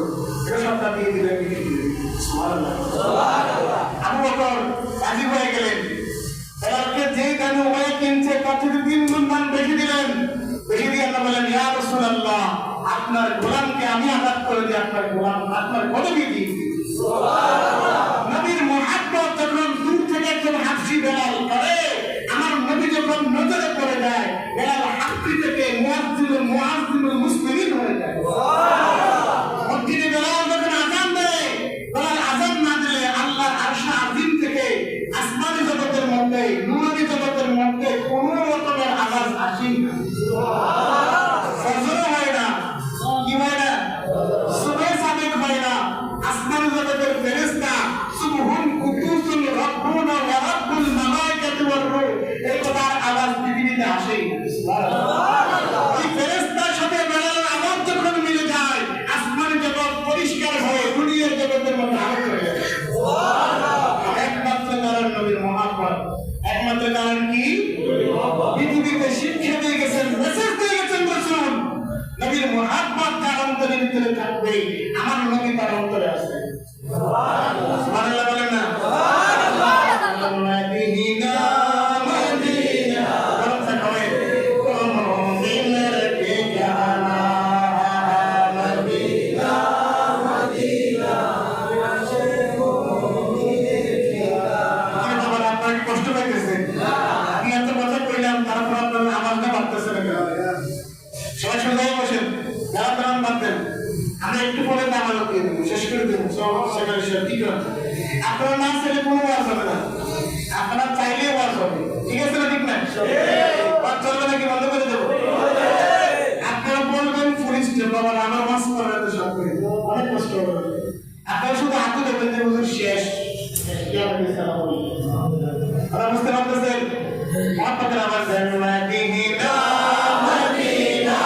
এটা সবটা দিয়ে দিলেন বিক্রি করে সুবহানাল্লাহ সুবহানাল্লাহ। আবু বকর রাজি হয়ে গেলেন, বেলালকে যেই দামে উমাইয়া কিনছে তার থেকে 3 গুণ দাম বেশি দিলেন। বেশি দিয়ে আল্লাহ বলেন ইয়া রাসূলুল্লাহ আপনার গোলামকে আমি আজাদ করে দিই, আপনার গোলাম আপনার পদবি দিয়ে দিই। সুবহানাল্লাহ। নবীর মুহাব্বত যখন দূর থেকে একজন হাফসি বেলাল করে, আমার নবী যখন নজরে পড়ে যায় বেলাল হাফসি থেকে মুয়াজ্জিনুল মুসলিমিন হয়ে যায়। সুবহানাল্লাহ। মসজিদে বেলাল যখন আযান দেয়, বেলাল আযান না দিলে আল্লাহর আরশে আযীম থেকে আসমানি জগতের মধ্যে নূরানি জগতের মধ্যে কোনো রকমের আওয়াজ আসে না। সুবহানাল্লাহ। ফজর হয় না, কি হয় না, সুবহ সাদিক হয় না, আসমানি জগতের ফেরেশতা সুবহুন কুদুসুল রাব্বুনা ওয়া রাব্বুল মালাইকাতি ওয়ার রূহ এই কথার আওয়াজ পৃথিবীতে আসে না। সুবহানাল্লাহ। এই ফেরেশতার সাথে বেলালের আওয়াজ যখন মিলে যায় আসমানি জগৎ পরিষ্কার হয়ে দুনিয়ার জগতের মধ্যে আলোক হয়ে যায়। সুবহানাল্লাহ। একমাত্র কারণ নবীর মুহাব্বত, একমাত্র কারণ কি পৃথিবীতে শিক্ষা দিয়ে গেছেন, মেসেজ দিয়ে গেছেন রাসূল নবীর মুহাব্বত তার অন্তরের ভিতরে থাকবে, আমার নবী তার অন্তরে আছে। সুবহানাল্লাহ সুবহানাল্লাহ বলেন না সুবহানাল্লাহ। মদিনা মদিনা বলতে হবে কোন দিনের ঠিকানা, মদিনা মদিনা আসে মুমিনের ঠিকানা। আপনার কি কষ্ট পাইতেছে? আমি এত কথা কইলাম তারপর আপনার আওয়াজটা বাড়তেছে না কেন? সবাই সোজাই বসেন, যারা প্রাণ বাঁধবেন আমরা একটু পরে নামাজ দিয়ে দেবো, শেষ করে দেবো সেখানে ঠিক আছে। আপনারা না চাইলে কোনো ওয়াজ হবে না, আপনারা চাইলে ওয়াজ হবে, ঠিক আছে না? ঠিক না? ওয়াজ চলবে নাকি বন্ধ করে দেবো? আপনারা বলবেন পুলিশ বাবা আমার ওয়াজ করার এত শখ করে অনেক কষ্ট হবে, আপনারা শুধু হাতে দেবেন যে হুজুর শেষ ওরা বুঝতে পারতেছেন? মহাত্মাদের আবার দেন মদিনা মদিনা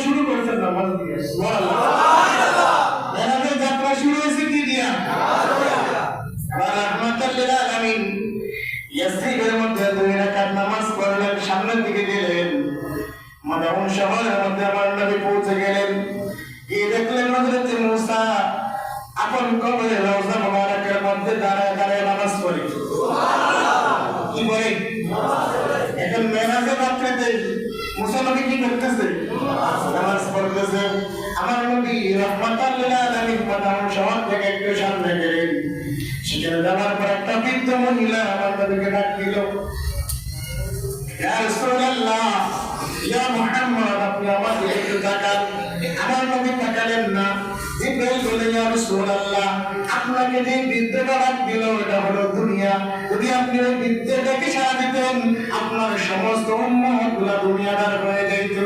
শুরু করেছেন নামাজ দিয়ে। সুবহানাল্লাহ। মেরাজের যাত্রা শুরু হয়েছে কি দিয়া? রাহমাতাল লিল আলামিন। ইয়াসরিবের মধ্যে 2 রাকাত নামাজ পড়লেন, সামনের দিকে গেলেন, মাদাউন শহরের মধ্যে আমার নবী পৌঁছে গেলেন। গিয়ে দেখলেন হযরত মুসা আপন কবরে রওজা মুবারকের মধ্যে দাঁড়ায় দাঁড়ায় নামাজ পড়ে। সুবহানাল্লাহ। কি বলে? নামাজ পড়ে। এখন মেরাজের রাত্রিতে মুসা নবী কি করতেছে? নামাজ পড়তেছে। আমার নবী রাহমাতাল লিল আলামিন মাদাউন শহর থেকে একটু সামনে গেলেন। সেখানে যাওয়ার পর একটা বৃদ্ধ মহিলা আমার নবীকে ডাক দিল, ইয়া রাসূলুল্লাহ, ইয়া মুহাম্মদ, আপনি আমার দিকে একটু তাকান। আমার নবী তাকালেন না। জিবরাইল বললেন, ইয়া রাসূলুল্লাহ, আপনাকে যে বৃদ্ধটা ডাক দিল এটা হলো দুনিয়া। যদি আপনি ওই বৃদ্ধটাকে সাড়া দিতেন, আপনার সমস্ত উম্মতগুলো দুনিয়াদার হয়ে যেত।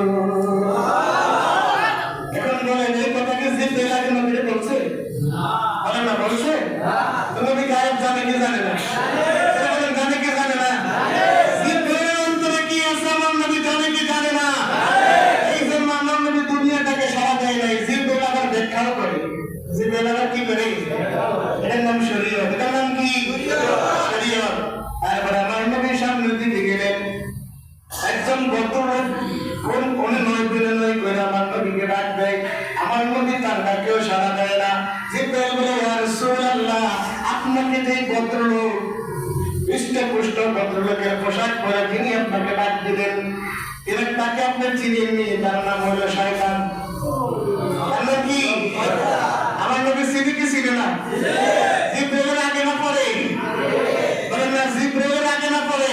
এখন বলেন, এই কথাকে জিবরাইল আগে নবীকে বলছে? বলেন না, বলছে? নবী গায়েব জানে কি জানে না? বলেন, জানে কি জানে না? জিবরাইলের অন্তরে কি আছে আমার নবী জানে কি জানে না? এই জন্য আমার নবী দুনিয়াটাকে সাড়া দেয় নাই। জিবরাইল আবার ব্যাখ্যাও করে। জিবরাইল আবার কি করে? এটার নাম শরীয়ত। এটার নাম কি? শরীয়ত। তারপরে আমার নবী সামনের দিকে গেলেন। একজন ভদ্রলোক কোন নয় করে আমার নবীকে ডাক দেয়। আমার নবী তার ডাকেও সাড়া দেয় না। জিবরাইল বলে, ইয়া রাসূলুল্লাহ, আপনাকে যে ভদ্রলোক, হৃষ্টপুষ্ট ভদ্রলোকের পোশাক পরে যিনি আপনাকে ডাক দিলেন, তাকে আপনি চিনেননি, তার নাম হলো শয়তান। কি আমার নবী চিনি কি চিনে না? জিবরাইলের আগে না পরে? বলেন না, জিবরাইলের আগে না পরে?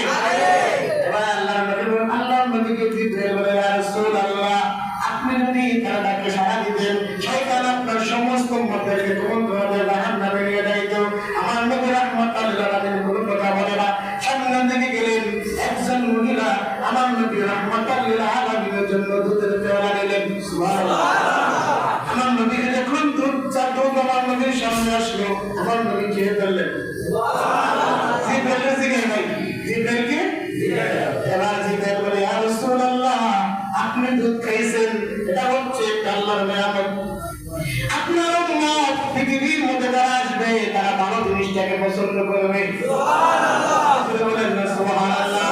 আপনি যদি তার ডাকে সাড়া দিতেন, শয়তান আপনার সমস্ত মতকে কোন ধরনের জাহান্নামে নিয়ে যাইত। আমার নবী রাহমাতুল লিল আলামিন কোনো কথা বলে না। সামনের দিকে গেলেন, একজন মহিলা আমার নবী রাহমাতুল লিল আলামিনের জন্য দুধের পেয়ালা নিলেন। সুবহানাল্লাহ। আমার নবী যখন দুধ আমার নবীর সামনে আসলো, আমার নবী খেয়ে ফেললেন। জিবরাইলের জিজ্ঞেস নাই, জিবরাইলকে এবার জিবরাইল বলে, ইয়া রাসূলুল্লাহ, আপনি দুধ খাইছেন, এটা হচ্ছে আল্লাহর নিয়ামত। আপনার উম্মত পৃথিবীর মধ্যে যারা আসবে তারা ভালো জিনিসটাকে পছন্দ করবে। সুবহানাল্লাহ। বলেন না সুবহানাল্লাহ।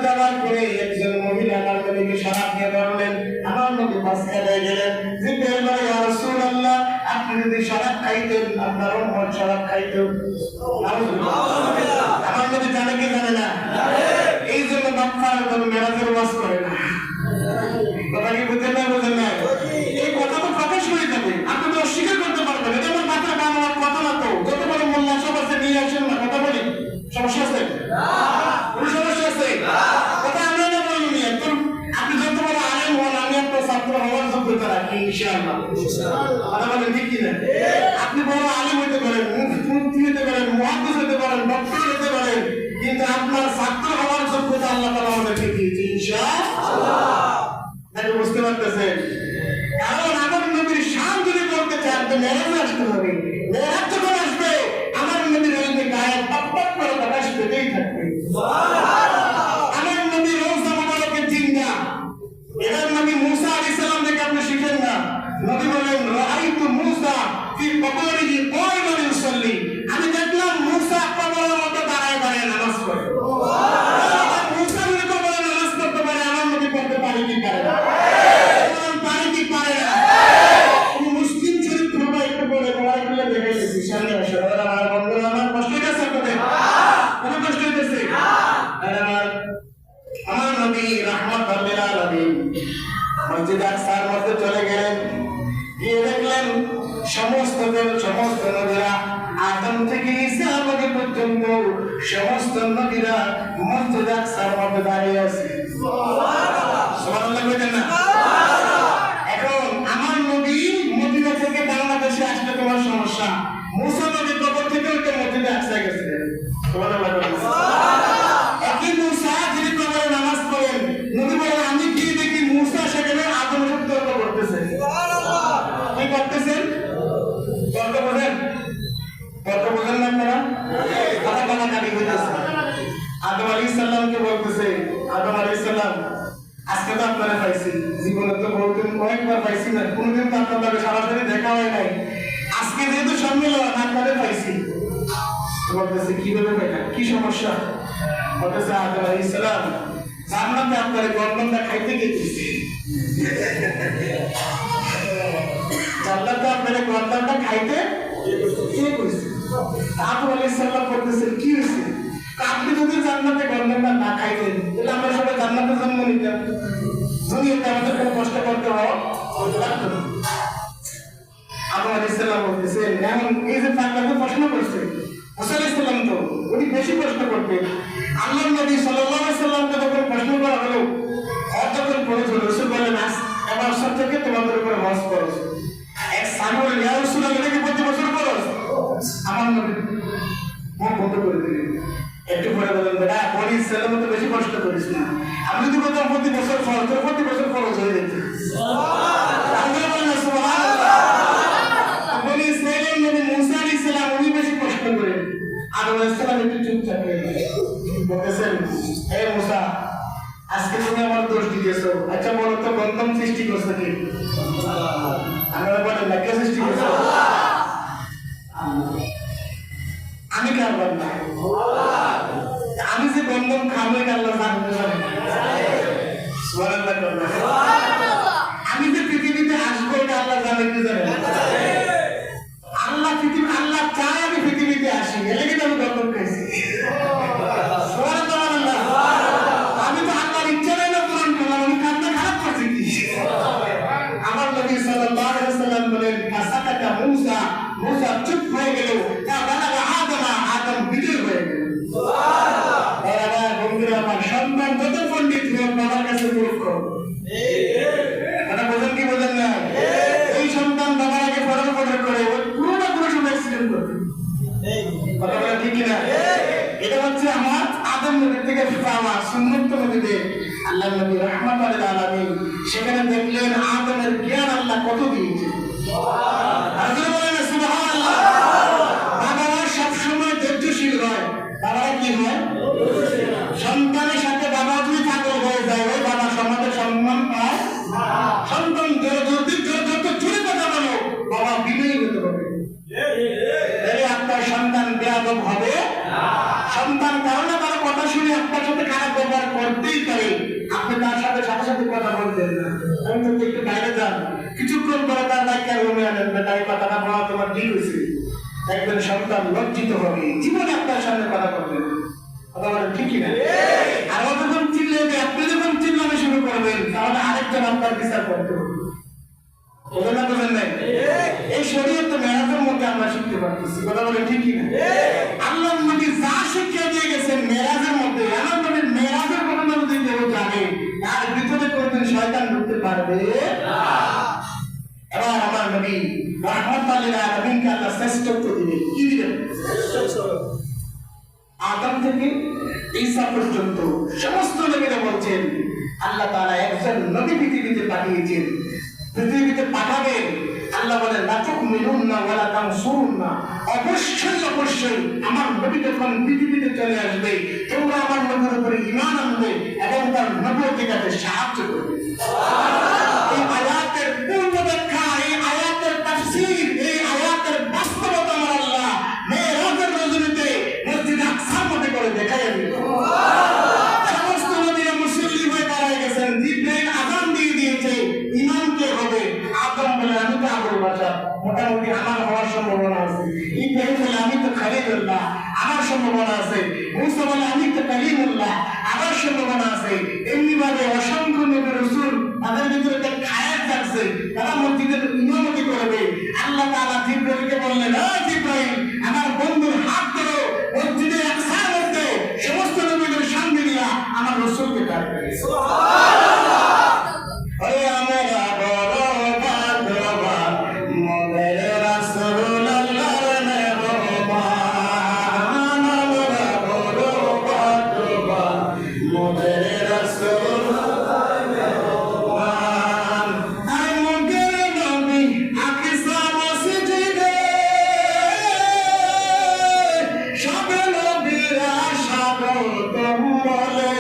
যাওয়ার পরে একজন মহিলা আমার নবীকে সাড়া দিয়ে বললেন, আমার নবী মাঝখানে গেলেন। জিবরাইল বলে, ইয়া রাসূলুল্লাহ, আপনি যদি শরাব খাইতেন, আপনার উম্মত শরাব খাইতো। আমার নবী জানে কি জানে না? এই জন্য বাপ্পার মেরাজের ওয়াজ করে না। কথা কি বুঝেন না? বুঝেন না? এই কথা তো প্রকাশ হয়ে যাবে, আপনি তো অস্বীকার করতে পারবেন। এটা আমার মাথায় বানানোর কথা না তো। যত বড় মোল্লা সব আছে, নিয়ে আসেন না, কথা বলি। সমস্যা আছে? কোনো সমস্যা আছে? কথা আমরা না বলুন। আপনি যত বড় আলেম হন, আমি আপনার ছাত্র হওয়ার যোগ্যতা রাখি ইনশাআল্লাহ। কথা বলেন ঠিক কিনা? আপনি বড় আলেম হতে পারেন, মুফতি হতে পারেন, মুহাদ্দিস হতে পারেন, ডক্টর হতে পারেন, কিন্তু আপনার ছাত্র হওয়ার যোগ্যতা আল্লাহ তাআলা আমাদেরকে দিয়েছে ইনশাআল্লাহ। তাই বুঝতে পারতেছেন? কারণ আমার নবীর শান যদি করতে চান তো মেরাজে আসতে হবে। মেরাজ যখন আসবে, আমার নবীর রইবে গায়ে টকটক করে প্রকাশ পেতেই থাকবে। আমার নবীর রওজা মুবারকে জিন্দা। এবার নবী মুসা আলাইহিস সালাম থেকে আপনি শিখেন না। নবী বলেন, রাআইতু মুসা ফি কবরিহি কায়মান ইউসাল্লি। আমি দেখলাম মুসা কবরের মধ্যে দাঁড়ায় দাঁড়ায় নামাজ পড়ে। মুসা যদি কবরে নামাজ পড়তে পারে, আমার নবী পড়তে পারে কি পারে না? পারে কি পারে না? আমি মুসলিম চরিত্র বা একটু বলে বলাই করে দেখাইতেছি। সামনে আসো আমার বন্ধুরা, আমার কষ্ট হইতেছে আপনাদের? কোনো কষ্ট হইতেছে? আমার নবী রাহমাতুল লিল আলামিন মসজিদ আকসার মধ্যে চলে গেলেন। গিয়ে দেখলেন সমস্ত নবীরা, আদম থেকে ঈসা নবী পর্যন্ত সমস্ত নবীরা মসজিদ আকসার মধ্যে দাঁড়িয়ে আছে। সুবহানাল্লাহ বলেন না? এখন আমার নবী মদিনা থেকে বাংলাদেশে আসলে তোমার সমস্যা। মুসা নবী কবর থেকে ওই মসজিদে আকসা গেছিলেন। সুবহানাল্লাহ বলেন। একই মুসা যিনি কবরে নামাজ পড়েন, নবী বলেন, আমি কি দেখি মুসা সেখানে আদমের সাথে তর্ক করতেছেন। কি করতেছেন? তর্ক বোঝেন? তর্ক বোঝেন না আপনারা? কথা কাটাকাটি হইতেছে। আদম আলাইহিস সালামকে বলতেছে, আদম আলাইহিস সালাম, আজকে তো আপনারা পাইছি, জীবনে তো বহুদিন কয়েকবার পাইছি না, কোনদিন তো আপনাদের সরাসরি দেখা হয় নাই। আজকে যেহেতু সম্মেলন, আপনাদের পাইছি। বলতেছে, কিভাবে দেখা, কি সমস্যা? বলতেছে, আদম আলাইহিস সালাম জান্নাতে আপনার গন্ধটা খাইতে গেছে। জান্নাতে আপনার গন্ধটা খাইতে কে কইছে? আদম আলাইহিস সালাম বলতেছে, কি হইছে? আপনি যদি জান্নাতে গন্ধটা না খাইতেন, তাহলে আমরা সবাই জান্নাতে জন্ম নিতাম। দুনিয়াতে আমাদের কোনো কষ্ট করতে লাগতো না। আদম আলাইহিস সালাম বলতেছেন, এমন এই যে পাগলাকে প্রশ্ন করছে, করতেন। আল্লাহর নবী সাল্লাল্লাহু আলাইহি সাল্লামকে যখন প্রশ্ন করা হলো, হজ যখন ফরজ হলো, রাসূল বললেন, এবার সব থেকে তোমাদের উপরে হজ ফরজ। এক সাহাবী বললেন, ইয়া রাসূলুল্লাহ, এটা কি প্রতি বছর ফরজ? আমার নবী মুখ বন্ধ করে দিলেন। একটু পরে বললেন, বেটা বনি ইসরায়েলের মতো বেশি কষ্ট করিস না, আমি যদি বলতাম প্রতি বছর ফরজ, তোর প্রতি বছর ফরজ হয়ে যেত। বনি ইসরায়েলের নবী মুসা আলাইহিস সালাম উনি বেশি কষ্ট করেন। আদম আলাইহিস সালাম একটু চুপচাপ হয়ে গেলেন। বলেছেন, হে মুসা, আজকে তুমি আমার দোষ দিয়েছো, আচ্ছা বলো তো গন্ধম সৃষ্টি করছো কি? আমরা বলেন না, কে সৃষ্টি করছো? আমি কারবার না, আমি যে গন্ধম খাবো এটা আল্লাহ জানতে পারে। সুবহানাল্লাহ করবেন। আমি যে পৃথিবীতে আসবো এটা আল্লাহ জানে কি জানে? আল্লাহ চায় আমি পৃথিবীতে আসি, এর লেগে আমি গন্ধম খাইছি। সুবহানাল্লাহ। আমি তো আল্লাহর ইচ্ছা না পূরণ করলাম, আমি কাজটা খারাপ করছি কি? আমার নবী সাল্লাল্লাহু আলাইহি ওয়াসাল্লাম বলেন, ফাসাকাতা মুসা, মুসা চুপ হয়ে গেল, তা বালাগা আদম বিজয় হয়ে গেল। সুবহানাল্লাহ। বন্ধুরা আমার, সন্তান যত পণ্ডিত হোক বাবার কাছে মূর্খ। এটা বোঝেন কি বোঝেন না? এই সন্তান বাবার আগে ফরজ করে পুরো না পুরো সময় অ্যাক্সিডেন্ট করে। কথা বলা ঠিক না? এটা হচ্ছে আমার আদম নবীর থেকে পাওয়া সুন্নত নবীদের। আল্লাহ নবী রাহমাতুল লিল আলামিন সেখানে দেখলেন আদমের জ্ঞান আল্লাহ কত দিয়েছে। আল্লাহ বলেন সুবহানাল্লাহ। বাবারা সব সময় ধৈর্যশীল হয়। বাবারা কি হয়? সন্তানের সাথে বাবা যদি পাগল হয়ে যায়, ওই বাবা সমাজে সম্মান পায়। সন্তান যত জোরে কথা বলো, বাবা বিনয়ী হতে হবে। আপনার সন্তান বেয়াদব হবে। সন্তান কারণ তার কথা শুনে আপনার সাথে খারাপ ব্যবহার করতেই পারে, আপনি তার সাথে কথা বলতেন না। আমি তো একটু বাইরে যান, কিছুক্ষণ পরে তার দায়িত্ব রুমে আনেন, বেটা এই কথাটা বলা তোমার ঠিক হয়েছে। দেখবেন সন্তান লজ্জিত হবে, জীবনে আপনার সামনে কথা বলবেন। কথা বলেন ঠিক কিনা? আর ও যখন চিল্লাবে, আপনি যখন চিল্লানো শুরু করবেন, তাহলে আরেকজন আপনার বিচার করতে হবে। বোঝেন না বোঝেন নাই? এই শরীয়ত মেরাজের মধ্যে আমরা শিখতে পারতেছি। কথা বলেন ঠিক কিনা? আল্লাহ নবী যা শিক্ষা দিয়ে গেছেন মেরাজের মধ্যে, আল্লাহ নবীর মেরাজের ঘটনা যদি কেউ জানে, তার ভিতরে কোনদিন শয়তান ঢুকতে পারবে না। এবার আমার নবী রাহমাতুল লিল আলামিনকে আল্লাহ শ্রেষ্ঠত্ব দিবেন। কি দিবেন? আদম থেকে ঈসা পর্যন্ত সমস্ত নবীরা বলছেন আল্লাহ তাআলা একজন নবী পৃথিবীতে পাঠিয়েছেন, পৃথিবীতে পাঠাবেন। আল্লাহ বলেন, লা তুমিনুন্না ওয়া লা তানসুরুন্না, অবশ্যই আমার নবী যখন পৃথিবীতে চলে আসবে, তোমরা আমার নবীর উপরে ঈমান আনবে এবং তার নবুয়তিকে সাহায্য করবে। এই আয়াতের পূর্ণ ব্যাখ্যা, এই আয়াতের তাফসীর, এই আয়াতের বাস্তবতা আমার আল্লাহ মেরাজের রজনীতে মসজিদ আকসার মধ্যে করে দেখায় দিল। সমস্ত নবীরা মুসল্লি হয়ে দাঁড়ায় গেছেন, জিবরাইল আযান দিয়ে দিয়েছে, ইমাম কে হবে? আদম বলে, আমি তো আবুল বাশার, মোটামুটি আমার হওয়ার সম্ভাবনা আছে। ইব্রাহিম বলে, আমি তো খলিলুল্লাহ, আমার সম্ভাবনা আছে। মুসা বলে, আমি তো কালিমুল্লাহ, আমার সম্ভাবনা আছে। এমনি ভাবে অসংখ্য নবী রাসূল তাদের ভিতরে একটা খায়াত থাকছে, তারা মসজিদের ইমামতি করবে। আল্লাহ তাআলা জিবরাইলকে বললেন, জিবরাইল, আমার বন্ধুর হাত ধরো, মসজিদে আকসার মধ্যে সমস্ত নবীদের সামনে নিয়ে আমার রাসূলকে ডাকবে। সুবহানাল্লাহ। ওরে আমরা বড় ভাগ্যবান, মোদের রাসূল আল্লাহর মেহমান। আমরা বড় ভাগ্যবান, মোদের রাসূল আল্লাহর মেহমান। আর মোদের নবী আকসা মসজিদে সব নবীরা স্বাগতম বলে।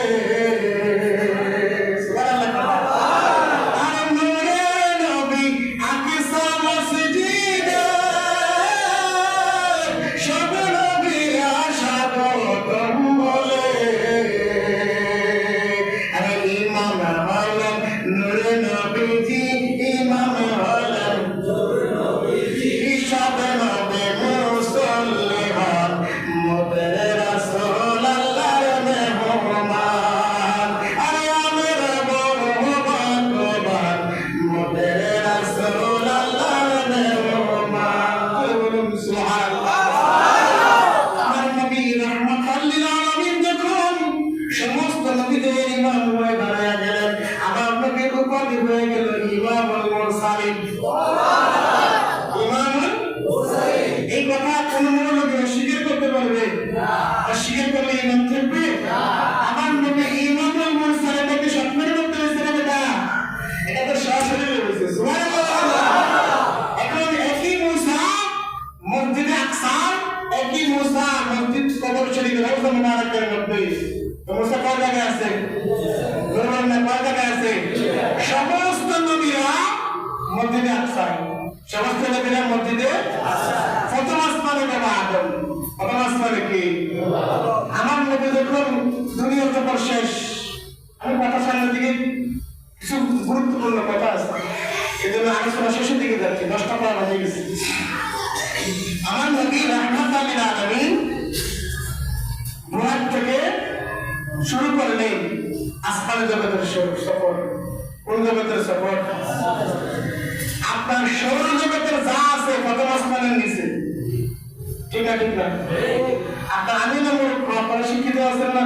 মসজিদে আকসায়, সমস্ত নবীরা মসজিদে প্রথম আসমানে বাবা আদম, প্রথম আসমানে কি আমার নবী যখন দুনিয়ার ব্যাপার শেষ। আমি কথা সামনের দিকে কিছু গুরুত্বপূর্ণ কথা আছে, এই জন্য আলোচনা শেষের দিকে যাচ্ছি, 10টা পড়া হয়ে গেছে। আমার নবী রাহমাতুল লিল আলামিন বুরাক থেকে শুরু করলেন আসমান জগতের সফর। কোন জগতের সফর? আপনার সৌর জগতের যা আছে প্রথম আসমানের নিচে, ঠিক না? ঠিক না? আপনার আমি না আপনারা শিক্ষিত আছেন না?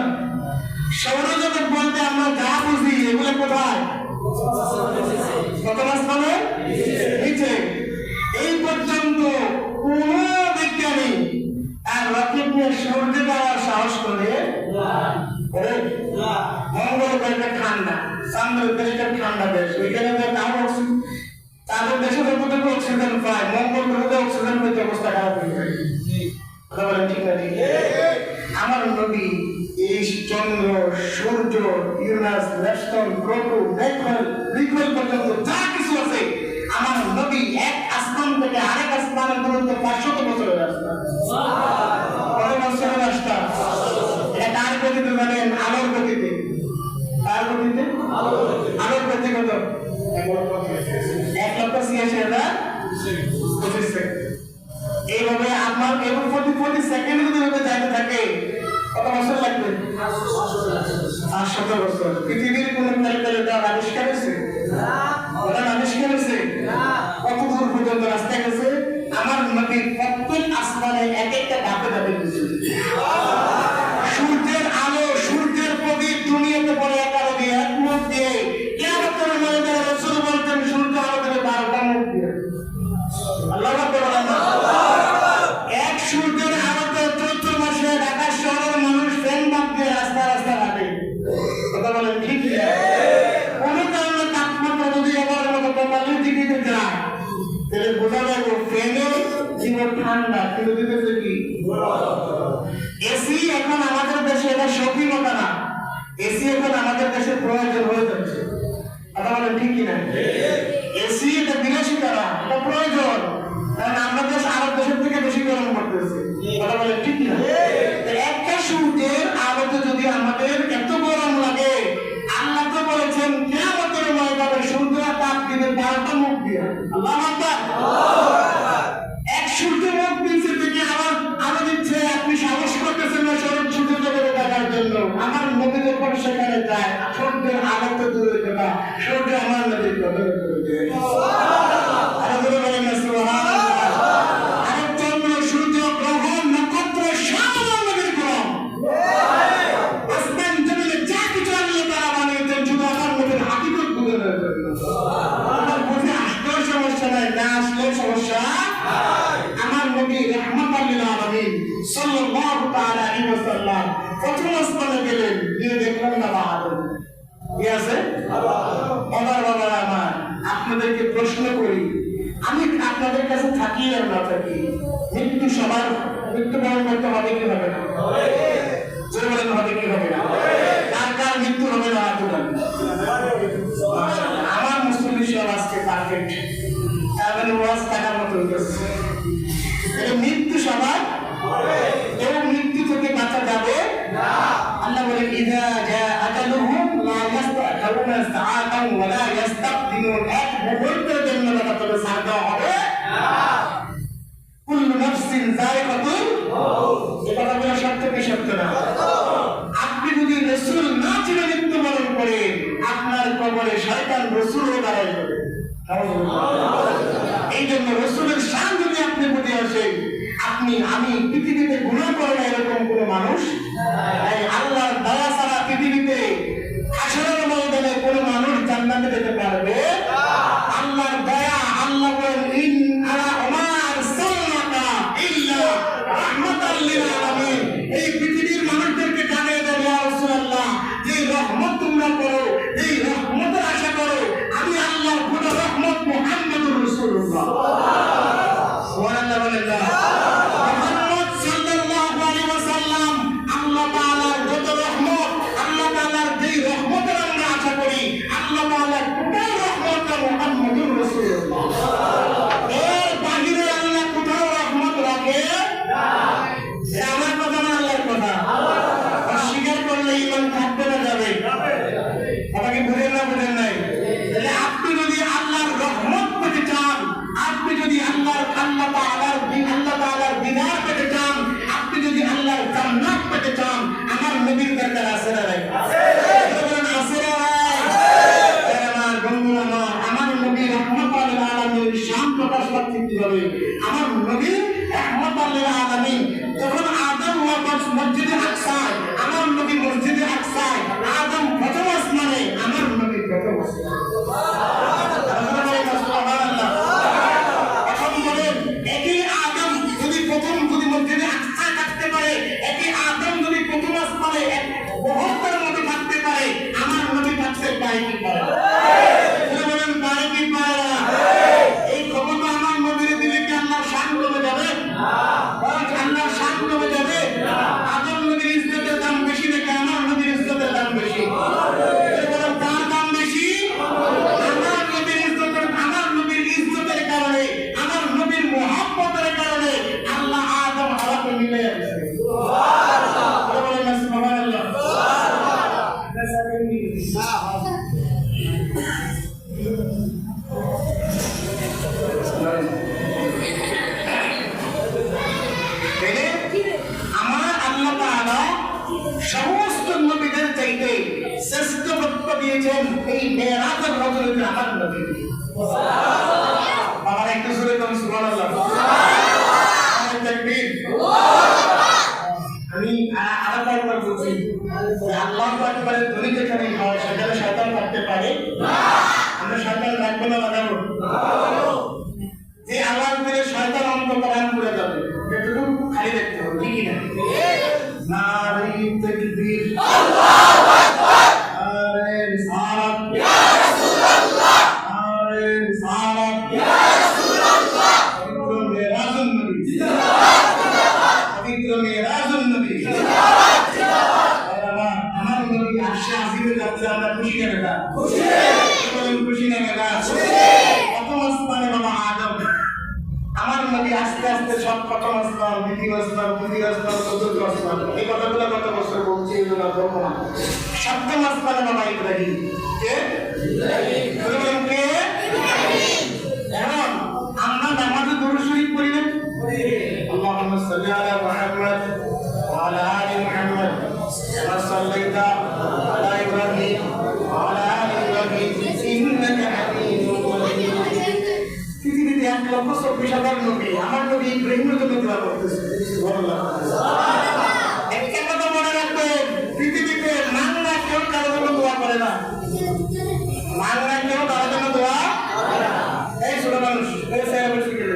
সৌর জগৎ বলতে আমরা যা বুঝি এগুলো কোথায়? প্রথম আসমানের নিচে। এই পর্যন্ত কোন বিজ্ঞানী আর রকেট নিয়ে সূর্যে যাওয়ার সাহস করে মঙ্গল গ্রহটা ঠান্ডা, চন্দ্রের দেশটা ঠান্ডা দেশ, ওইখানে তাদের দেশের মধ্যে অক্সিজেন পায়, মঙ্গল গ্রহে অক্সিজেন পেতে অবস্থা খারাপ হয়ে যায়। কথা বলেন ঠিক না? ঠিক। আমার নবী এই চন্দ্র, সূর্য, ইউরেনাস, নেপচুন, প্লুটো, মৃগল পর্যন্ত যা কিছু আছে, আমার নবী এক আসমান থেকে আরেক আসমানের দূরত্ব 500 বছরের রাস্তা। কত বছরের রাস্তা? এটা কার গতিতে জানেন? আলোর গতিতে। কার গতিতে? আলোর গতি কত? 1,86,25 এইভাবে আপনার এবং প্রতি সেকেন্ডে যদি এভাবে যাইতে থাকে কত বছর লাগবে? 500 বছর। পৃথিবীর কোন ক্যালকুলেটর আবিষ্কার হয়েছে? ওরা আবিষ্কার হয়েছে? কত দূর পর্যন্ত রাস্তা গেছে? আমার নবী প্রত্যেক আসমানে এক একটা ধাপে ধাপে গেছে। সূর্যের আলো, সূর্যের প্রদীপ দুনিয়াতে পড়ে 11 দিয়ে, এক মুখ দিয়ে। কিয়ামতের ময়দানে রাসূল বলতেন সূর্য আলো দেবে 12টা মুখ দিয়ে। আল্লাহু আকবার। এক সূর্যের আলোতে চৈত্র মাসে ঢাকা শহরের মানুষ ফ্যান বাদ দিয়ে রাস্তা রাস্তা হাঁটে। কথা বলেন ঠিক না? কোনো কারণে তাপমাত্রা যদি এবার মতো 45 ডিগ্রিতে যায় তাহলে বোঝা যাবে ফ্যানের জীবন ঠান্ডা, কিন্তু দিতেছে কি? এসি এখন আমাদের দেশে এটা শৌখিনতা না, এসি এখন আমাদের দেশের প্রয়োজন হয়ে যাচ্ছে। কথা বলেন ঠিক কিনা? এসি এটা বিলাসিতা না, এটা প্রয়োজন। কারণ আমরা দেশ আরব দেশের থেকে বেশি গরম করতেছে। কথা বলেন ঠিক কিনা? একটা সূর্যের আলোতে যদি আমাদের এত গরম লাগে, আল্লাহ তো বলেছেন কিয়ামতের ময়দানে সূর্য তাপ দিবে 12টা মুখ দিয়ে। আল্লাহু আকবার। এক সূর্য মুখ দিচ্ছে থেকে আবার আলো দিচ্ছে, আপনি সাহস করতেছেন না সূর্য জগতে দেখার জন্য। আমার নবী যখন সেখানে যায়, সূর্যের আলো তো দূরের কথা, সূর্য আমার নবীর কথা করে দেয়। আরে বলেন না সুবহানাল্লাহ। আরে চন্দ্র, সূর্য, গ্রহ, নক্ষত্র সব আমার নবীর গুণ। আসমান জমিনে যা কিছু আল্লাহ তাআলা বানিয়েছেন শুধু আমার নবীর হাকিকত বোঝানোর জন্য। আমার বুঝে আসলেও সমস্যা নাই, না আসলেও সমস্যা। আমার নবী রাহমাতুল লিল আলামিন সাল্লাল্লাহু তাআলা আলাইহি ওয়াসাল্লাম প্রথম আসমানে গেলেন, গিয়ে দেখলেন না আদম। কি আছে? আমার বাবারা আমার, আপনাদেরকে প্রশ্ন করি, আমি আপনাদের কাছে থাকি আর না থাকি, মৃত্যু সবার মৃত্যুবরণ করতে হবে কি হবে না? জোরে বলেন হবে কি হবে না? কার কার মৃত্যু হবে না? আমার মুসলিম সব আজকে পারফেক্ট, তার ওয়াজ টাকার মতো হয়েছে। মৃত্যু সবার, এবং মৃত্যু থেকে বাঁচা যাবে না। আল্লাহ বলেন ইযা জাআ আজালুহুম লা ইস্তাখিরুনা সাআতান ওয়া লা ইস্তাকদিমুন। এক মুহূর্তের জন্য তাদের ছাড় দেওয়া হবে না। কুল্লু নাফসিন যায়িকাতুল মাউত। এটা বলা সত্য কি সত্য না? আপনি যদি রাসূল না চিনে মৃত্যুবরণ করেন, আপনার কবরে শয়তান রাসূলও দাঁড়াই যাবে। এই জন্য রাসূলের শান যদি আপনি বুঝে আসেন, আমি পৃথিবীতে গুনাহ করে না এরকম কোন মানুষ নাই। আল্লাহর দয়া ছাড়া পৃথিবীতে হাসরের ময়দানে কোন মানুষ জান্নাতে যেতে পারবে না। আল্লাহর দয়া, আল্লাহ বলেন ইন আলা ওমা আরসালনাকা ইল্লা রাহমাতাল লিল আলামিন। এই পৃথিবীর মানুষদেরকে জানিয়ে দেন ইয়া রাসূলুল্লাহ, যে রহমত তোমরা করো, এই রহমতের আশা করো, আমি আল্লাহর পুরো রহমত মুহাম্মদুর রাসূলুল্লাহ। সুবহানাল্লাহ বলেন না? মুহাম্মদ সাল্লাল্লাহু আলাইহি ওয়াসাল্লাম আল্লাহ তাআলার যত এর বাহিরে আল্লাহ কোথাও রহমত রাখে না। আমার কথা না, আল্লাহর কথা। অস্বীকার করলে ঈমান থাকবে না, যাবে? আপনাকে বুঝেন না, বুঝেন নাই? তাহলে আপনি যদি আল্লাহর রহমত পেতে চান, আপনি যদি আল্লাহ তাআলার দিদার পেতে চান, আপনি যদি আল্লাহর জান্নাত পেতে চান, আমার নবীর দরকার আছে না নাই? আছে। বলেন আছে না নাই? আমার বন্ধুরা, আমার নবী রাহমাতুল লিল আলামিন শান প্রকাশ করতে হবে। আমার নবী রাহমাতুল লিল আলামিন যখন আদম ওয়াস মসজিদে আকসায়, আমার নবী মসজিদে আকসায়, আদম প্রথম আসমানে, আমার নবী প্রথম আসমানে। সুবহানাল্লাহ। এখন বলেন, একই আদম যদি প্রথম মসজিদে আকসায় থাকতে পারে, একই আদম যদি প্রথম আসমানে বহুত্তর মধ্যে থাকতে পারে, আমার নবী থাকতে পারে কি পারে? বলেন পারে কি পারে না? এই ক্ষমতা আমার নবীর দিলে কি আল্লাহর শান কমে যাবে? আল্লাহর শান কমে যাবে? আদম নবীর ইজ্জতের দাম বেশি নাকি আমার নবীর ইজ্জতের দাম বেশি? বলেন কার দাম বেশি? আমার নবীর ইজ্জতের কারণে, আমার নবীর মুহাব্বতের কারণে আল্লাহ আদম হাওয়াকে মিলে দিয়েছে। সুবহানাল্লাহ। বলেন সুবহানাল্লাহ। আমার আল্লাহ তাআলা সমস্ত নবীদের চাইতে শ্রেষ্ঠত্ব দিয়েছেন এই মেরাজের রজনীতে আমার নবী। আমার একটা সুরে কোন সুবহানাল্লাহ। আমি আরেকবার বলছি, আল্লাহু আকবারের ধ্বনি যেখানে হয় সেখানে শয়তান থাকতে পারে না। আমরা শয়তান রাখবো না, লাগাবো? যে আল্লাহর উপরে শয়তান অন্তর্ধান করে যাবে, এটুকু খালি দেখতে হবে, ঠিক না? নারী তাকবীর, আল্লাহু আকবার, নারে রিসালাত, ইয়া রাসূলুল্লাহ, নারে রিসালাত, ইয়া রাসূলুল্লাহ, পবিত্র মেরাজুন নবী, জিন্দাবাদ, পবিত্র মেরাজুন নবী, জিন্দাবাদ, জিন্দাবাদ। আমার নবী আরশে আজিমের কাছে আমরা খুশি না বেটা? খুশি। বলেন খুশি না বেটা? খুশি। প্রথম আসমানে বাবা আদম, আমার নবী আস্তে আস্তে সব প্রথম আসমান, দ্বিতীয় আসমান, তৃতীয় আসমান, চতুর্থ আসমান, এই কথাগুলো কত বছর বলছি, এগুলো বলবো না। সপ্তম আসমানে বাবা ইব্রাহিম। কে? ইব্রাহিম। বলেন কে? ইব্রাহিম। এখন আমরা নামাজে দরুদ শরীফ পড়ি না? পড়ি। আল্লাহুম্মা সাল্লি আলা মুহাম্মদ ওয়া আলা আলি মুহাম্মদ কামা সাল্লাইতা আলা ইব্রাহিম ওয়া আলা আলি ইব্রাহিম ইন্নাকা হামিদুম মাজিদ। পৃথিবীতে 1,24,000 নবী, আমার নবী ইব্রাহিমের জন্য দোয়া করতেছে। সুবহানাল্লাহ। একটা কথা মনে রাখবেন, পৃথিবীতে মাংনা কেউ কারোর জন্য দোয়া করে না। মাংনা কেউ কারোর জন্য দোয়া করে না। এই ছোট মানুষ, এই স্যার বসে গেলে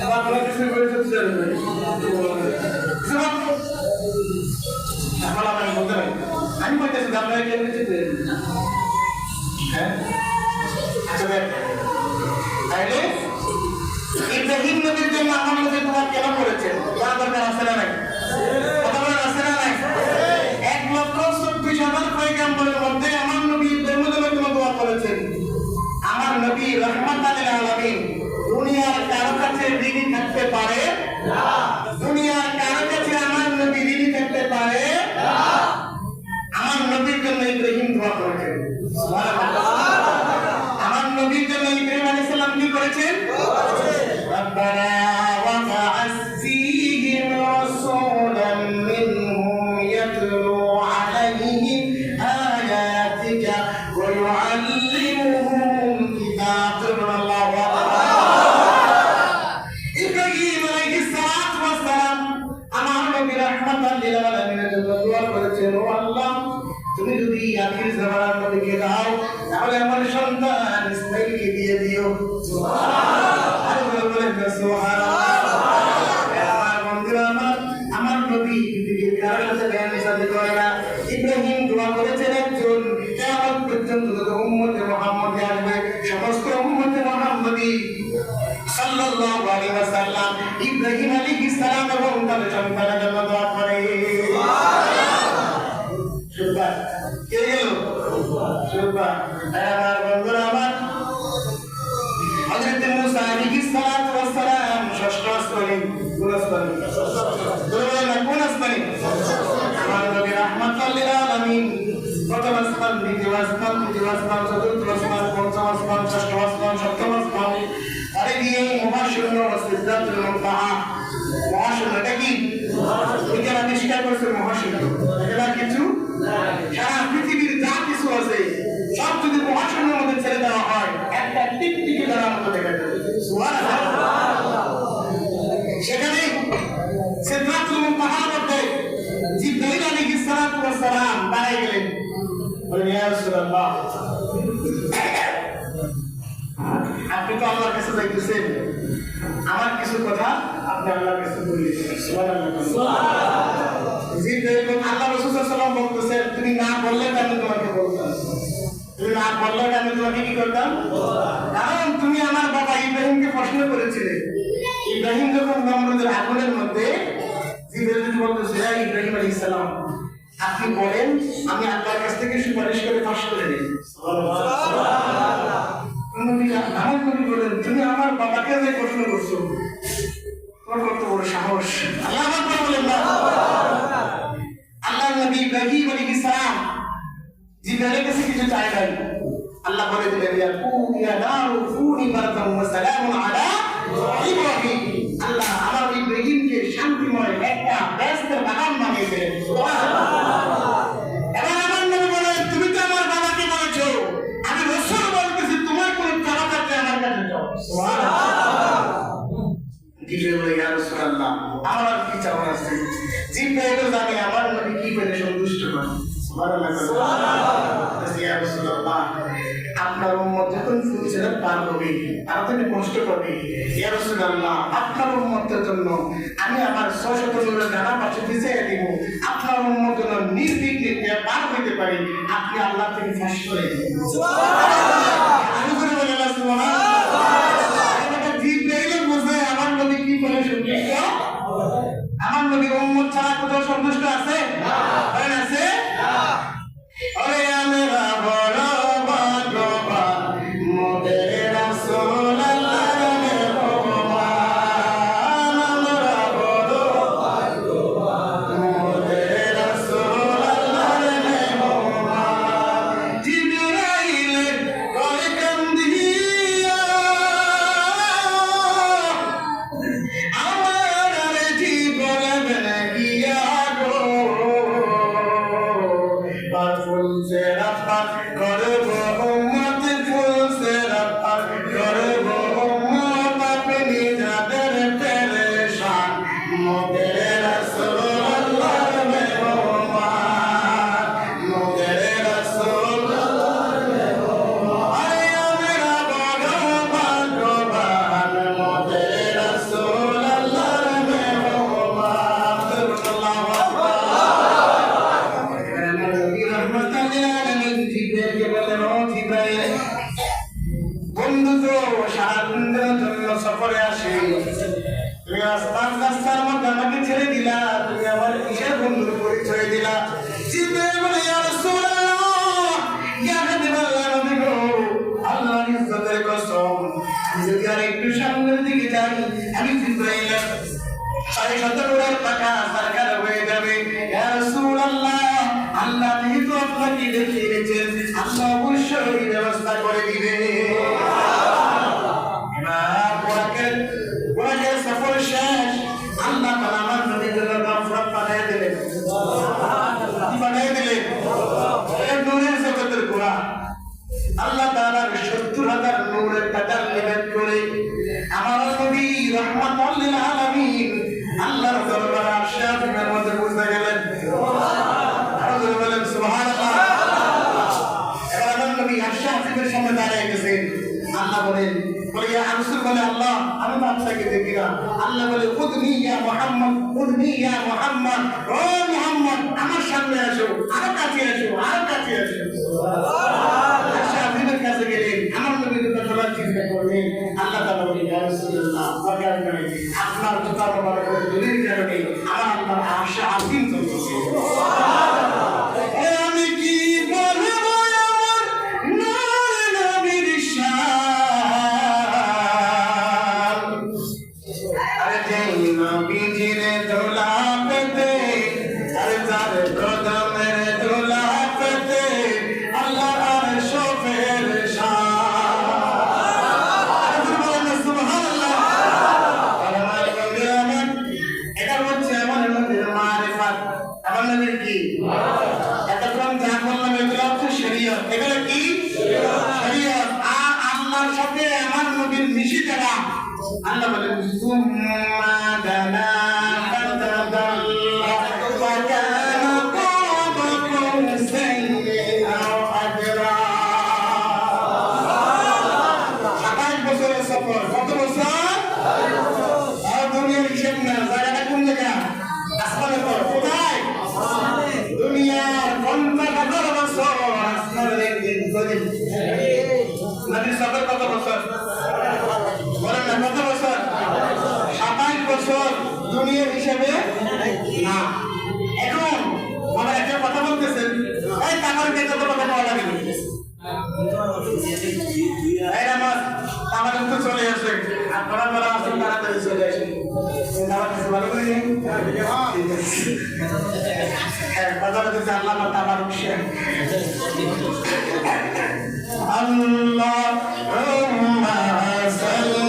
আমার কোনো কিছু করে চলছে না। এখন আমি বলতে পারি, আমি বলতেছি আপনারা কেন দিতে? হ্যাঁ, আচ্ছা দেখ, তাইলে ইব্রাহিম নবীর জন্য আমার নবী দোয়া কেন করেছেন? দোয়া দরকার আছে না নাই? কথা বলেন আছে না নাই? 1,24,000 পয়গম্বরের মধ্যে আমার নবী ইব্রাহিমের জন্য দোয়া করেছেন। আমার নবী রাহমাতুল লিল আলামিন দুনিয়ার কারো কাছে ঋণী থাকতে পারে না। দুনিয়ার কারো কাছে আমার নবী ঋণী থাকতে পারে না। আমার নবীর জন্য ইব্রাহিম দোয়া করেছেন। সুবহানাল্লাহ। আমার নবীর জন্য ইব্রাহিম আলাইহিস সালাম কি করেছেন? রব্বানা ওয়া বা'আস ফীহিম রাসূলান মিনহুম ইয়াতলু আলাইহিম আয়াতিকা ওয়া ইউআল্লিমুহুম কিতাবাল্লাহ। ইব্রাহিম আলাইহিস সালাম আমার নবী রাহমাতুল লিল আলামিনের জন্য দোয়া করেছেন, ও আল্লাহ তুমি যদি আখির জামানার নবীকে দাও তাহলে আমার সন্তান ইসমাঈলকে দিয়ে দিও। সুবহানাল্লাহ। আর বলেন সুবহানাল্লাহ। আমার বন্ধুরা, আমার নবী পৃথিবীর কারোর সাথে বেয়াদবি করে না। ইব্রাহিম দোয়া করেছেন একজন, কিয়ামত পর্যন্ত যত উম্মতে মুহাম্মদী আসবে সমস্ত উম্মতে মুহাম্মদী সাল্লাল্লাহু আলাইহি ওয়াসাল্লাম ইব্রাহিম আলাইহিস সালাম এবং তার সন্তানের জন্য দোয়া করে। সুবহান কে গেল? সুবহান। আমার বন্ধুরা, আমার আসমান, তৃতীয় আসমান, চতুর্থ আসমান, পঞ্চম আসমান, ষষ্ঠ আসমান, সপ্তম আসমান, আরে দিয়ে মহাশূন্য সিদ্ধাতুল মুনতাহা। মহাশূন্য এটা কি? বিজ্ঞান আবিষ্কার করেছে মহাশূন্য, এটা কিছু সারা পৃথিবীর যা কিছু আছে সব যদি মহাশূন্যের মধ্যে ছেড়ে দেওয়া হয় একটা টিকটিকি দ্বারা মতো দেখা যাবে। সেখানে সিদ্ধাতুল মুনতাহার মধ্যে জিবরাইল আলাইহিস সালাতু ওয়াস সালাম দাঁড়ায় গেলেন, বলেন ইয়া রাসূলুল্লাহ, আপনি তো আল্লাহর কাছে যাইতেছেন, আমার কিছু কথা আপনি আল্লাহর কাছে বললেন। সুবহানাল্লাহ। জিবরাইল আল্লাহ রাসূল সাল্লাল্লাহু আলাইহি ওয়াসাল্লাম বলতেছেন, তুমি না বললে আমি তোমাকে বলতাম, তুমি না বললে আমি তোমাকে কি করতাম? কারণ তুমি আমার বাবা ইব্রাহিমকে প্রশ্ন করেছিলে, ইব্রাহিম যখন নমরুদের আগুনের মধ্যে, জিবরাইল বলতেছে, হে ইব্রাহিম আলাইহিস সালাম, আপনি বলেন আমি আল্লাহর কাছ থেকে সুপারিশ করে পাশ করে দিই। সুবহানাল্লাহ। আমার নবী বলেন, তুমি আমার বাবাকে যে প্রশ্ন করছো, তোমার কত বড় সাহস! আল্লাহ আকবার বলেন না। আল্লাহ নবী ইব্রাহিম আলাইহিস সালাম জিবরাইলের কাছে কিছু চাই নাই, আল্লাহ বলে দিলেন, ইয়া কুনি নারু কুনি বারাকাম ওয়া সালামুন আলা ইব্রাহিম। আল্লাহ আমার ইব্রাহিমকে শান্তিময় একটা ব্যস্তের বাগান বানিয়ে দিলেন। সুবহানাল্লাহ। এবার আমার নবী বলেন, তুমি তো আমার বাবাকে বলেছো, আমি রাসূল বলতেছি তোমার কোন চাওয়া থাকলে আমার কাছে যাও। সুবহানাল্লাহ। জিবরাইল বলে, ইয়া রাসূলুল্লাহ, আমার আর কি চাওয়া আছে? জিবরাইল জানে আমার নবী কি করে সন্তুষ্ট হয়। সুবহানাল্লাহ। ইয়া রাসূলুল্লাহ, আপনার উম্মত যখন ফুলসিরাত পার হবে, তাড়াতাড়ি কষ্ট পাবে। ইয়া রাসূলুল্লাহ, আপনার উম্মতের জন্য আমি আমার ৬০০ নূরের ডানা পাশে বিছিয়ে দিব, আপনার উম্মত যেন নির্বিঘ্নে পার হইতে পারে, আপনি আল্লাহ থেকে ফাঁস করে দিন। সুবহানাল্লাহ। আমি করে বলেন সুবহানাল্লাহ। এটা জিবরাইল বুঝে আমার নবী কি করে সন্তুষ্ট। আমার নবী উম্মত ছাড়া কোথাও সন্তুষ্ট আছে? না। আছে? না। ওরে আমরা বড় ভাগ্যবান, মোদের রাসূলুল্লাহর মেহমান। আমরা বড় ভাগ্যবান, মোদের রাসূলুল্লাহর মেহমান। জিবরাইল করে কান্দিয়া আমার জীবন গিয়া গো, ফুলছে রাফাত করব উম্মত, ফুলছে রাফাত করব উম্মত, আপনি যাদের পেরেশান, মোদের রাসূলুল্লাহর মেহমান, মোদের রাসূলুল্লাহর মেহমান। আরে আমরা বড় ভাগ্যবান, মোদের রাসূলুল্লাহর মেহমান। সুবহানাল্লাহু আকবার। বন্ধু তো সারাদিনের জন্য সফরে আসে, তুমি আসমান রাস্তার মধ্যে আমাকে ছেড়ে দিলা, তুমি আমার কিসের বন্ধুর পরিচয় দিলা? জিবরাইল বলে, ইয়া রাসূলুল্লাহ, ইয়া হাবিবাল্লাহ, নবী গো, আল্লাহর ইজ্জতের কসম, আমি যদি আর একটু সামনের দিকে যাই, আমি জিবরাইল ৬০০ নূরের পাকা সরকার হয়ে যাবে। ইয়া রাসূলুল্লাহ, আল্লাহ যেহেতু আপনাকে দেখিয়ে দিয়েছেন, আল্লাহ অবশ্যই ব্যবস্থা করে দিবে। ওরাকের সফর শেষ, আল্লাহ তাআলা আমার নবীর জন্য গফরত বানিয়ে দিলেন। কি বানিয়ে দিলেন? নূরের জগতের কোরআন। আল্লাহ তাআলার ৭০,০০০ নূরের তাজাল্লি বের করে আমার নবী রাহমাতুল লিল আলামিন আল্লাহর দরবারে আরশে আজিমের মধ্যে বসে গেলেন। আল্লাহ বলেন সুবহানাল্লাহ। এবার আমার নবী আরশে আজিমের সামনে দাঁড়িয়ে গেছেন। আল্লাহ বলেন, বলে ইয়া রাসূল, বলে আল্লাহ আমি তো আপনাকে দেখি না। আল্লাহ বলে, উদনি ইয়া মুহাম্মদ, উদনি ইয়া মুহাম্মদ, ও মুহাম্মদ আমার সামনে আসো, আরো কাছে আসো, আরো কাছে আসো। সুবহানাল্লাহ। আরশে আজিমের কাছে গেলেন, আমার নবী তো সবার চিন্তা করলেন। আল্লাহ তাআলা বলে, ইয়া রাসূলুল্লাহ, দরকার নাই, আপনার জুতা মোবারকের ধুলির কারণে আমার আল্লাহর আরশে আজিম চলছে। সুবহানাল্লাহ। আমি কি বলবো আমার নূর নবীর শান, আরে যেই নবীজির দোলা পেতে, আরে যার কদমের দোলা পেতে আল্লাহ নবীর কি এতক্ষণ যা বললাম এগুলো হচ্ছে শরীয়ত এগুলো কি শরীয়ত আর আল্লাহর সাথে আমার নবীর মিশে যাওয়া আল্লাহ বলেন সুম্মা দানা ফাতাদাল্লা ফাকানা কাবা কওসাইনি আও আদরা 27 বছরের সফর কত বছর আর দুনিয়ার হিসাব না জায়গাটা কোন জায়গা আসমানের পর কোথায় দুনিয়ার 50,000 বছর আসমানের একদিন জমিন নবীর সফর কত বছর বলেন না কত বছর 27 বছর দুনিয়ার হিসাবে না এখন আমার একটা কথা বলতেছেন এই তামার কে কত কথা পাওয়া লাগে এই আমার তামার তো চলে আসে আর বড় বড় আসেন তাড়াতাড়ি চলে আসে তামার কিছু ভালো করে নেই হ্যাঁ বাজারে তো আল্লাহ মা তামার উঠছে আল্লাহুম্মা সাল্লি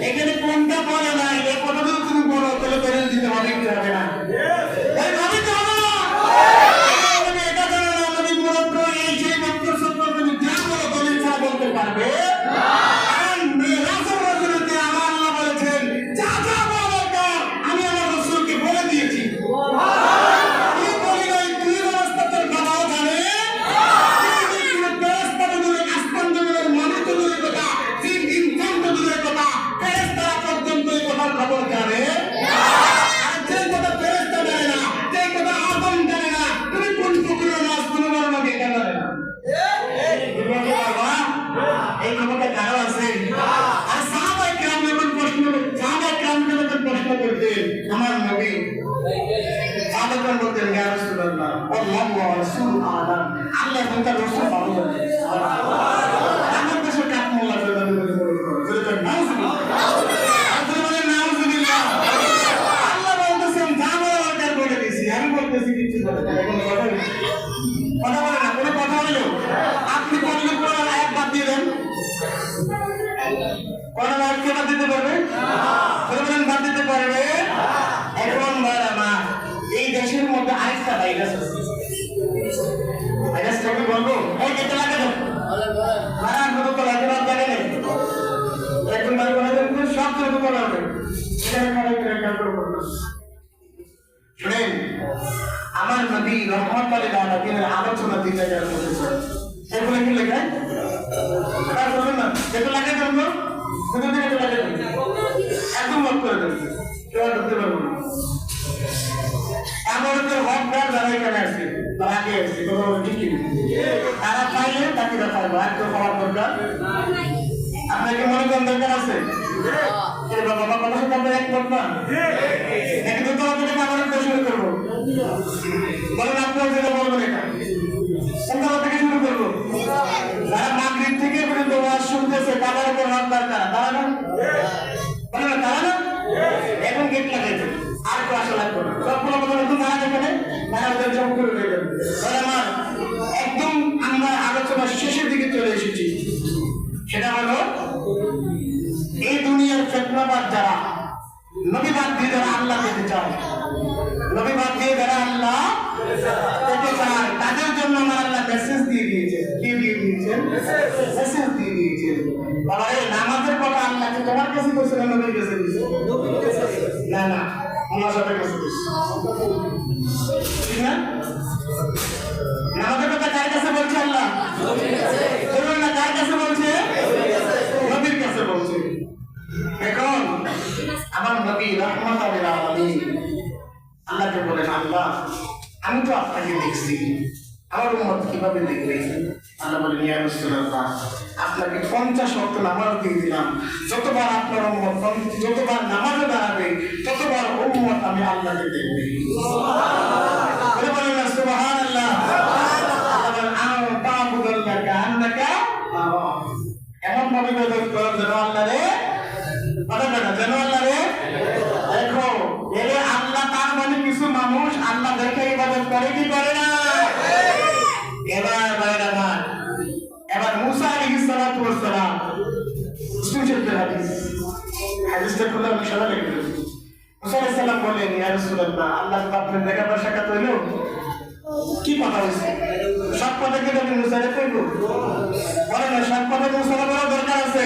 এখানে কোনটা আমার নবী সাহাবাগণ বলতেন ইয়া রাসূলুল্লাহ আল্লাহু ওয়া রাসূলুহু আ'লাম, আল্লাহ এবং তার রাসূল ভালো জানেন। আমার কাছে কাক মোল্লা ফেরদানি বলে মনে করে বলেন নাউজুবিল্লাহ, আপনি বলেন নাউজুবিল্লাহ। আল্লাহ বলতেছেন যা বলার দরকার বলে দিয়েছি, আমি বলতেছি কিছু বলে না, এখন কথা বলে না, কোনো কথা হলো আপনি বললে কোরআন আয়াত বাদ দিয়ে দেন, কোরআন আয়াত কে বাদ দিতে পারবে? বলেন বাদ দিতে পারবে? এখন বলা মা এই দেশের মধ্যে আরেকটা ভাইরাস আছে, ভাইরাসটা কি বলবো? এই যেতে লাগে না মারার মতো তো লাগে না, জানে না এখন বার করা যায় সব কিছু করা হবে, এখানে খারাপ করে শুনেন। আমার নবী রহমতুল্লাহ আলাইহির আলোচনা দিতে যাওয়ার বলেছেন, এগুলো কি লেখা আর বলুন না, যেটা লাগে জন্য কোথা থেকে এটা লাগে একদম লক করে দেবেন, কেউ ঢুকতে পারবো না। এমন তো হক দার যারা এখানে আসছে তারা আগে আসছে, কোনো ঠিক কি তারা পাইলে তাকে দেখাবো, একদম পাওয়ার দরকার। আপনাকে মনে করেন দরকার আছে বাবা কথা সাথে আমরা একমত না, নাকি তো তোমাদেরকে আমার শুরু করবো? বলেন আপনার যেটা বলবেন এটা কোনটা থেকে শুরু করবো? যারা মাগরিব থেকে পর্যন্ত ওয়াজ শুনতেছে তাদের উপর হক দরকার, তারা না বলেন না, তারা না এখন গেট লাগাইছে আর তো আসা লাগবে না, সবগুলো কথা নতুন মারা যেখানে তারা ওদের জব করে হয়ে যাবে। আমার একদম আমরা আলোচনার শেষের দিকে চলে এসেছি, সেটা হলো এই দুনিয়ার ফিতনাবাজ যারা নবী বাদ দিয়ে যারা আল্লাহ পেতে চায়, নবী বাদ দিয়ে যারা আল্লাহ পেতে চায় তাদের জন্য আমার আল্লাহ মেসেজ দিয়ে দিয়েছেন। কি দিয়ে দিয়েছেন? মেসেজ দিয়ে দিয়েছেন। বাবা এই নামাজের কথা আল্লাহ কি তোমার কাছে বলছে না নবীর কাছে বলছে? না না, আমার সাথে কাছে বলছে, ঠিক না? নামাজের কথা কার কাছে বলছে? আল্লাহ বলুন না, কার কাছে বলছে? নবীর কাছে বলছে। এখন আমার নবী রাহমাতুল লিল আলামিন আল্লাহকে বলেন আল্লাহ আমি তো আপনাকে দেখছি, আমার উম্মত কিভাবে দেখবে? আল্লাহ বলেন ইয়া রাসূলুল্লাহ আপনাকে 50 ওয়াক্ত নামাজ দিয়ে দিলাম, যতবার আপনার উম্মত যতবার নামাজে দাঁড়াবে ততবার উম্মত আমি আল্লাহকে দেখবে। সুবহানাল্লাহ বলেন না সুবহানাল্লাহ। আল্লাহ বলেন আনা তা'বুদুল্লাহ আন্নাকা তারা, এমন ভাবে ইবাদত কর যেন আল্লাহ রে যেন আল্লাহ রে দেখো। এর আল্লাহ তার মানে কিছু মানুষ আল্লাহ দেখে ইবাদত করে কি করে না? এবার মুসা আলাইহিস সালাতু ওয়াস সালাম শুনছেন হাদিসটা খুলে আমি সবাই লিখে দেব। মুসা আলাইহিস সালাম বললেন ইয়া রাসূলুল্লাহ আল্লাহ তো আপনার দেখা সাক্ষাৎ হইলো, কি কথা হইছে? সব কথা কি তুমি মুসারে কইবো? বলেন না সব কথা মুসারে বলা দরকার আছে?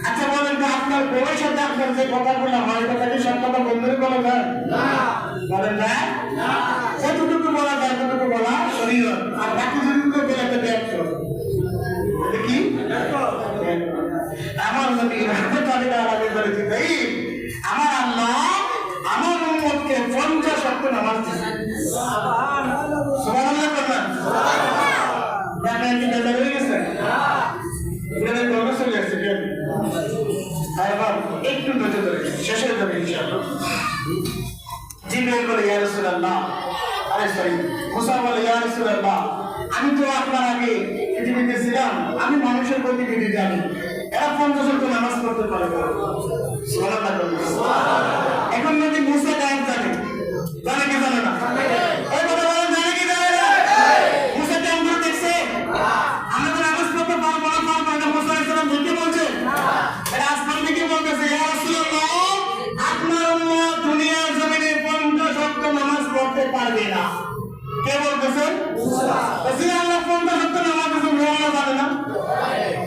আচ্ছা বলেন তো আপনার বউয়ের সাথে আপনার যে কথাগুলো হয় কথা কি সব কথা বন্ধুরে বলা যায়? না বলেন না, যতটুকু বলা যায় ততটুকু বলা শরীয়ত, আর বাকি যেটুকু বলে তো ব্যর্থ। এটা কি আমার নবী রাহমাতুল্লাহ আলাইহি বলেছেন আমার আল্লাহ আমার উম্মতকে 50 ওয়াক্ত নামাজ দিয়েছে। সুবহানাল্লাহ বলেন দেখেন কি বেলা হয়ে গেছে, এটা তো চলে আসছে কেন? এবার একটু ধৈর্য ধরে শেষ হয়ে যাবে ইনশাআল্লাহ। জিবরাইল বলে ইয়া রাসূলুল্লাহ, আরে সরি মুসা বলে ইয়া রাসূলুল্লাহ আমি তো আপনার আগে পৃথিবীতে ছিলাম, আমি মানুষের গতিবিধি জানি, এরা 50 ওয়াক্ত নামাজ পড়তে পারে না। সুবহানাল্লাহ সুবহানাল্লাহ। এখন যদি মুসা গায়েব জানে, জানে কি জানে না? এই কথা বলেন জানে কি জানে না? মুসা কেমন করে দেখছে? আমরা তো নামাজ পড়তে পারবো না, মুসা আলাইহিস সালাম দেখতে বলছে এরা আসমান থেকে বলতেছে ইয়া রাসূলুল্লাহ আপনার উম্মত দুনিয়ার জমিনে 50 ওয়াক্ত নামাজ পড়তে পারবে না। কে বলতেছেন? মুসা। এসে আল্লাহ 50 ওয়াক্ত নামাজ পড়তে আল্লাহ জানে না?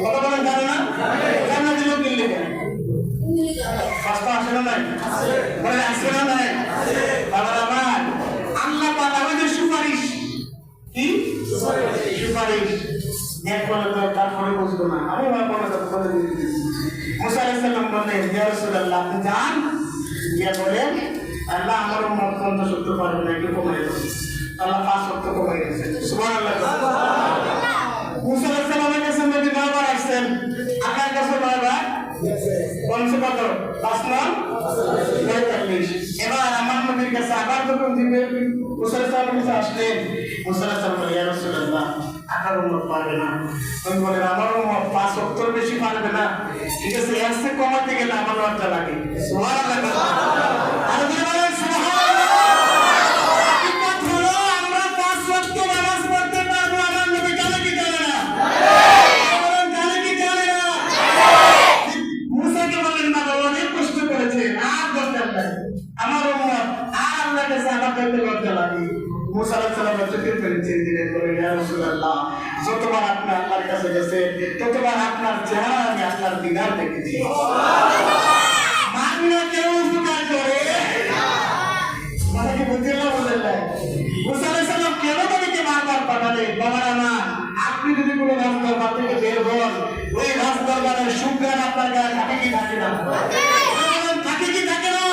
কথা বলেন জানে না? জান্নাতে লোক দিল্লি কেন? কষ্ট আসে না নাই? বলে আসে না নাই? বাবা আমার আল্লাহ পাক আমাদের সুপারিশ কি? সুপারিশ এক বলে তো তারপরে বুঝবো না, আমি আমার বলে তো বলে দিয়েছি। মুসা আলাইহিস সালাম বললেন ইয়া রাসূলুল্লাহ আপনি যান গিয়ে বলেন আল্লাহ আমার উম্মত 50 ওয়াক্ত পারবে না, একটু কমাই দেন। আল্লাহ 5 ওয়াক্ত কমাই দিয়েছেন। সুবহানাল্লাহ সুবহানাল্লাহ। মুসা আলাইহিস সালামের কাছে নবী 9 বার আসছেন, আপনার কাছে 9 বার, 5 কত? 5 না 45। এবার গেছে। আবার যখন জিব্রাইল মুসা আলাইহিস সালামের কাছে আসলেন, মুসা আলাইহিস সালাম বলে, ইয়া রাসূলুল্লাহ, আপনার উম্মত পারবে না। আমি বলেন, আমার উম্মত 5 ওয়াক্তের বেশি পারবে না। ঠিক আছে, এর চেয়ে কমাতে গেলে আমার লজ্জা লাগে। সুবহানাল্লাহ। আর বলেন সুবহানাল্লাহ। হাকিকত হলো আমরা 5 ওয়াক্ত নামাজ পড়তে পারবো, আমার নবী জানে কি জানে না? বলেন জানে কি জানে না? মুসাকে বলেন না, বাবা অনেক কষ্ট করেছেন, আর দরকার নাই। আমার উম্মত আর আল্লাহর কাছে আমার কাছে লজ্জা লাগে। মুসা আলাইহিস সালাম চোখের পানি ছেড়ে দিলেন, বলেন, ইয়া রাসূলুল্লাহ, যতবার আপনি আল্লাহর কাছে গেছেন ততবার আপনার চেহারা আমি আল্লাহর দিদার দেখেছি। মাননা কেউ উপকার করে মানে কি বুঝলেন না? বলেন না। মুসা আলাইহিস সালাম কেন নবীকে বারবার পাঠালেন? বাবার আমার, আপনি যদি কোনো রাজদরবার থেকে বের হন, ওই রাজদরবারের সুঘ্রাণ আপনার গায়ে থাকে কি থাকে না? থাকে কি থাকে না?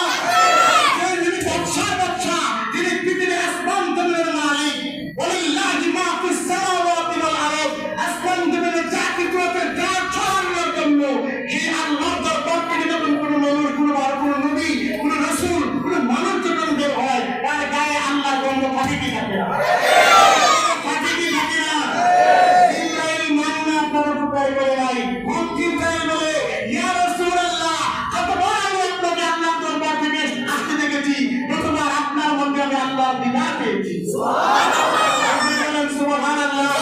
যিনি বাদশাহ, যিনি পৃথিবীর আসমান জমিনের মালিক, ওয়ালিল্লাহি মা ফিস সামাওয়াতি ওয়াল আরদ, আসমান জমিনের যা কিছু আছে যা ছড়ানোর জন্য সেই আল্লাহর দরবার থেকে যখন কোনো মানুষ, কোনো নবী, কোনো রাসূল, কোনো মানুষ যখন বের হয়, তার গায়ে আল্লাহর গন্ধ থাকে কি থাকে না? থাকে কি থাকে না? জিবরাইল মান্না আপনার উপকার করে নাই। জিবরাইল বলে, ইয়া রাসূলুল্লাহ, কতবার আমি আপনাকে আল্লাহর দরবার থেকে আসতে দেখেছি, প্রথমবার আপনার মধ্যে আমি আল্লাহর দিদার পেয়েছি। সুবহানাল্লাহ। সুবহানাল্লাহ।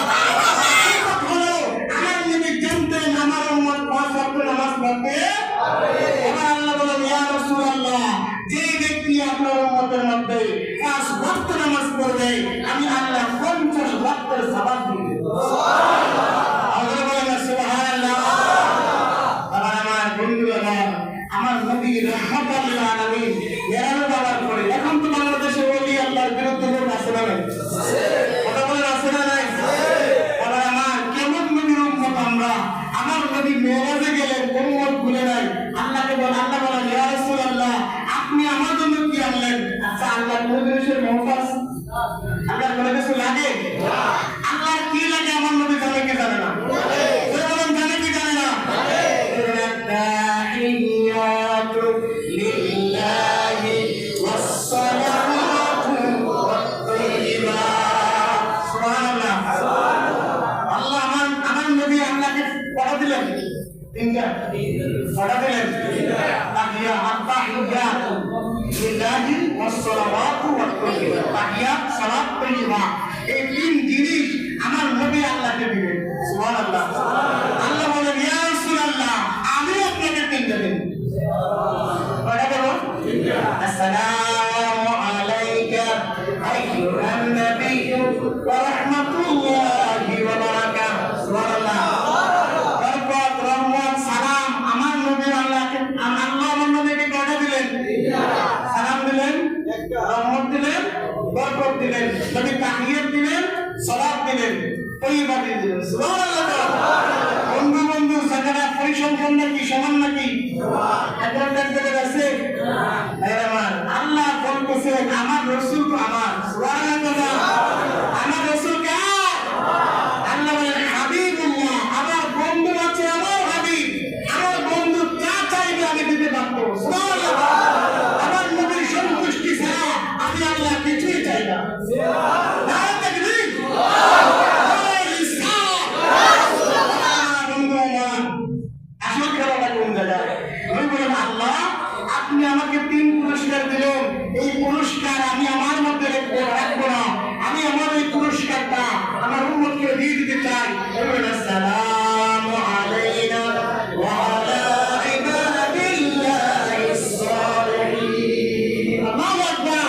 আমার নবী জানতেন আমার উম্মত 5 ওয়াক্ত নামাজ পড়তে পারবে। এবার আল্লাহ বলেন, ইয়া রাসূলুল্লাহ, যে ব্যক্তি আপনার উম্মতের মধ্যে 5 ওয়াক্ত নামাজ পড়বে, আমি আল্লাহ 50 ওয়াক্তের সওয়াব দিব। সুবহানাল্লাহ। আল্লাহ বলেন সুবহানাল্লাহ। আবার আমার বন্ধুরা, আমার নবী রাহমাতুল লিল আলামিন মেরানো বাবার পরে এখন তো বাংলাদেশে ওলি আল্লাহর বিরুদ্ধে লোক আছে না নাই? কথা বলেন আছে না নাই? আবার আমার কেমন নবীর উম্মত আমরা? আমার নবী মেরাজে গেলেন, উম্মত ভুলে নাই। আল্লাহকে বলেন, আল্লাহ বলেন, ইয়া রাসূলুল্লাহ, আপনি আমার জন্য কি আনলেন? আচ্ছা, আল্লাহ কোন জিনিসের মহব্বত আল্লাহর কোনো কিছু লাগে? আল্লাহর কি লাগে আমার নবী জানে কি জানে না? বলেন জানে কি জানে না? তাহিয়াতু লিল্লাহি ওয়াস সালাতু ওয়াত তাইয়্যিবাত। সুবহানাল্লাহ। আল্লাহ আমার নবী আল্লাহকে পড়া দিলেন তিনটা, পড়া দিলেন তাহিয়াত লিল্লাহি ওয়াস সালাতু ওয়াত তাইয়্যিবাত। তাহিয়াত, সালাত, তাইয়্যিবাত, এই তিন জিনিস আমার নবী আল্লাহকে দিলেন। সুবহানাল্লাহ। আল্লাহ বলেন, ইয়া রাসূলুল্লাহ, আমি আপনাকে তিনটা দেব। পড়া দেব। আসসালামু আলাইকা আইয়ুহান নাবিয়্যু ওয়া রাহমাতুল্লাহি ওয়া বারাকাতুহু। সুবহানাল্লাহ। বরকত, রহমত, সালাম আমার নবী আল্লাহকে, আল্লাহ আমার নবীকে কয়টা দিলেন? সালাম দিলেন, রহমত দিলেন, বরকত দিলেন, নবী তাহিয়াত দিলেন, সালাত দিলেন, তাইয়্যিবাত দিলেন। সুবহানাল্লাহ। বন্ধু বন্ধু জায়গাটা পরিসংখ্যান নাকি সমান নাকি? এখন দেখতে আছে আল্লাহ বলতেছেন আমার রাসূল তো আমার। সুবহানাল্লাহ। আমার রাসূল কার? আল্লাহ বলেন হাবিবুল্লাহ, আমার বন্ধু আছে, আমার হাবিব, আমার বন্ধু যা চাইবে আমি দিতে পারবো। সুবহানাল্লাহ। আমার নবীর সন্তুষ্টি ছাড়া আমি আল্লাহ কিছুই চাই না। নারে তাকবীর। আসল খেলাটা কোন জায়গায়? আমি বলেন, আল্লাহ আপনি আমাকে 3 পুরস্কার দিলেন, এই পুরস্কার আমি আমার মধ্যে রাখবো না, আমি আমার এই পুরস্কারটা আমার উম্মতকে দিয়ে দিতে চাই। আসসালামু আলাইনা ওয়া আলা ইবাদিল্লাহিস সালিহিন। আল্লাহু আকবার।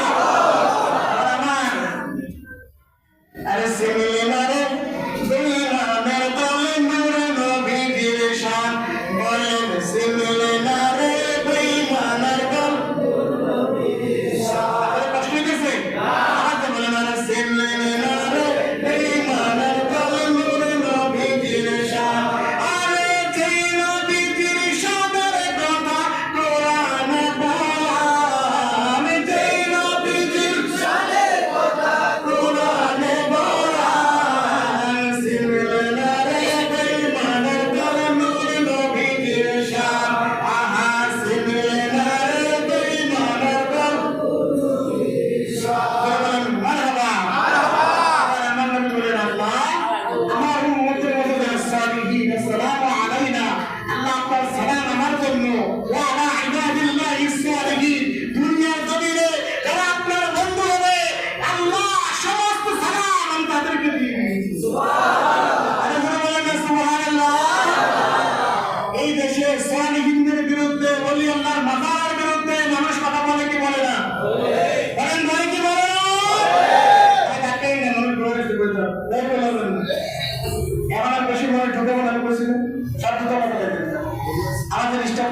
আমার আরে সেমিনারে বেঈমানের দলে নূরে নবীর শান, বলেন সেমিনারে বেঈমানের দল নবীর শান। কষ্ট হইতেছে? আজ বলেন আরে সেমিনারে বেঈমানের দলে নূরে নবীর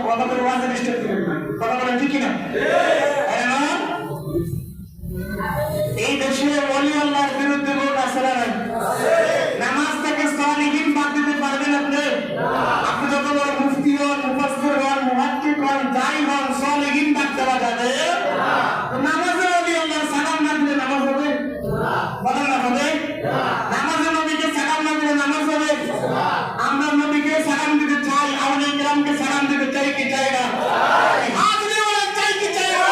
কথা বলে ওয়াজে ডিস্টার্ব করবেন না, কথা বলেন ঠিক কিনা? এই দেশে ওলি আল্লাহর বিরুদ্ধে লোক আছে না? নামাজ থেকে সালিহিন বাদ দিতে পারবেন আপনি? আপনি যত বড় মুফতি হন, মুফাসসির হন, মুহাদ্দিস হন, যাই হন, সালিহিন বাদ দেওয়া যাবে না। নামাজে ওলি আল্লাহর সালাম না দিলে নামাজ হবে? বলেন না হবে? নামাজে নবীকে সালাম না দিলে নামাজ হবে? আমরা নবীকে সালাম দিতে চাই, আউলিয়া কিরামকে সালাম দিতে চাই কি চাই না? হাত দিয়ে বলেন চাই কি চাই না?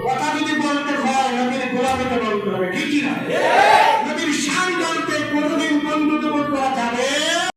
কথা যদি বলতে হয় নবীর গোলামিতে বলতে হবে, ঠিক কিনা?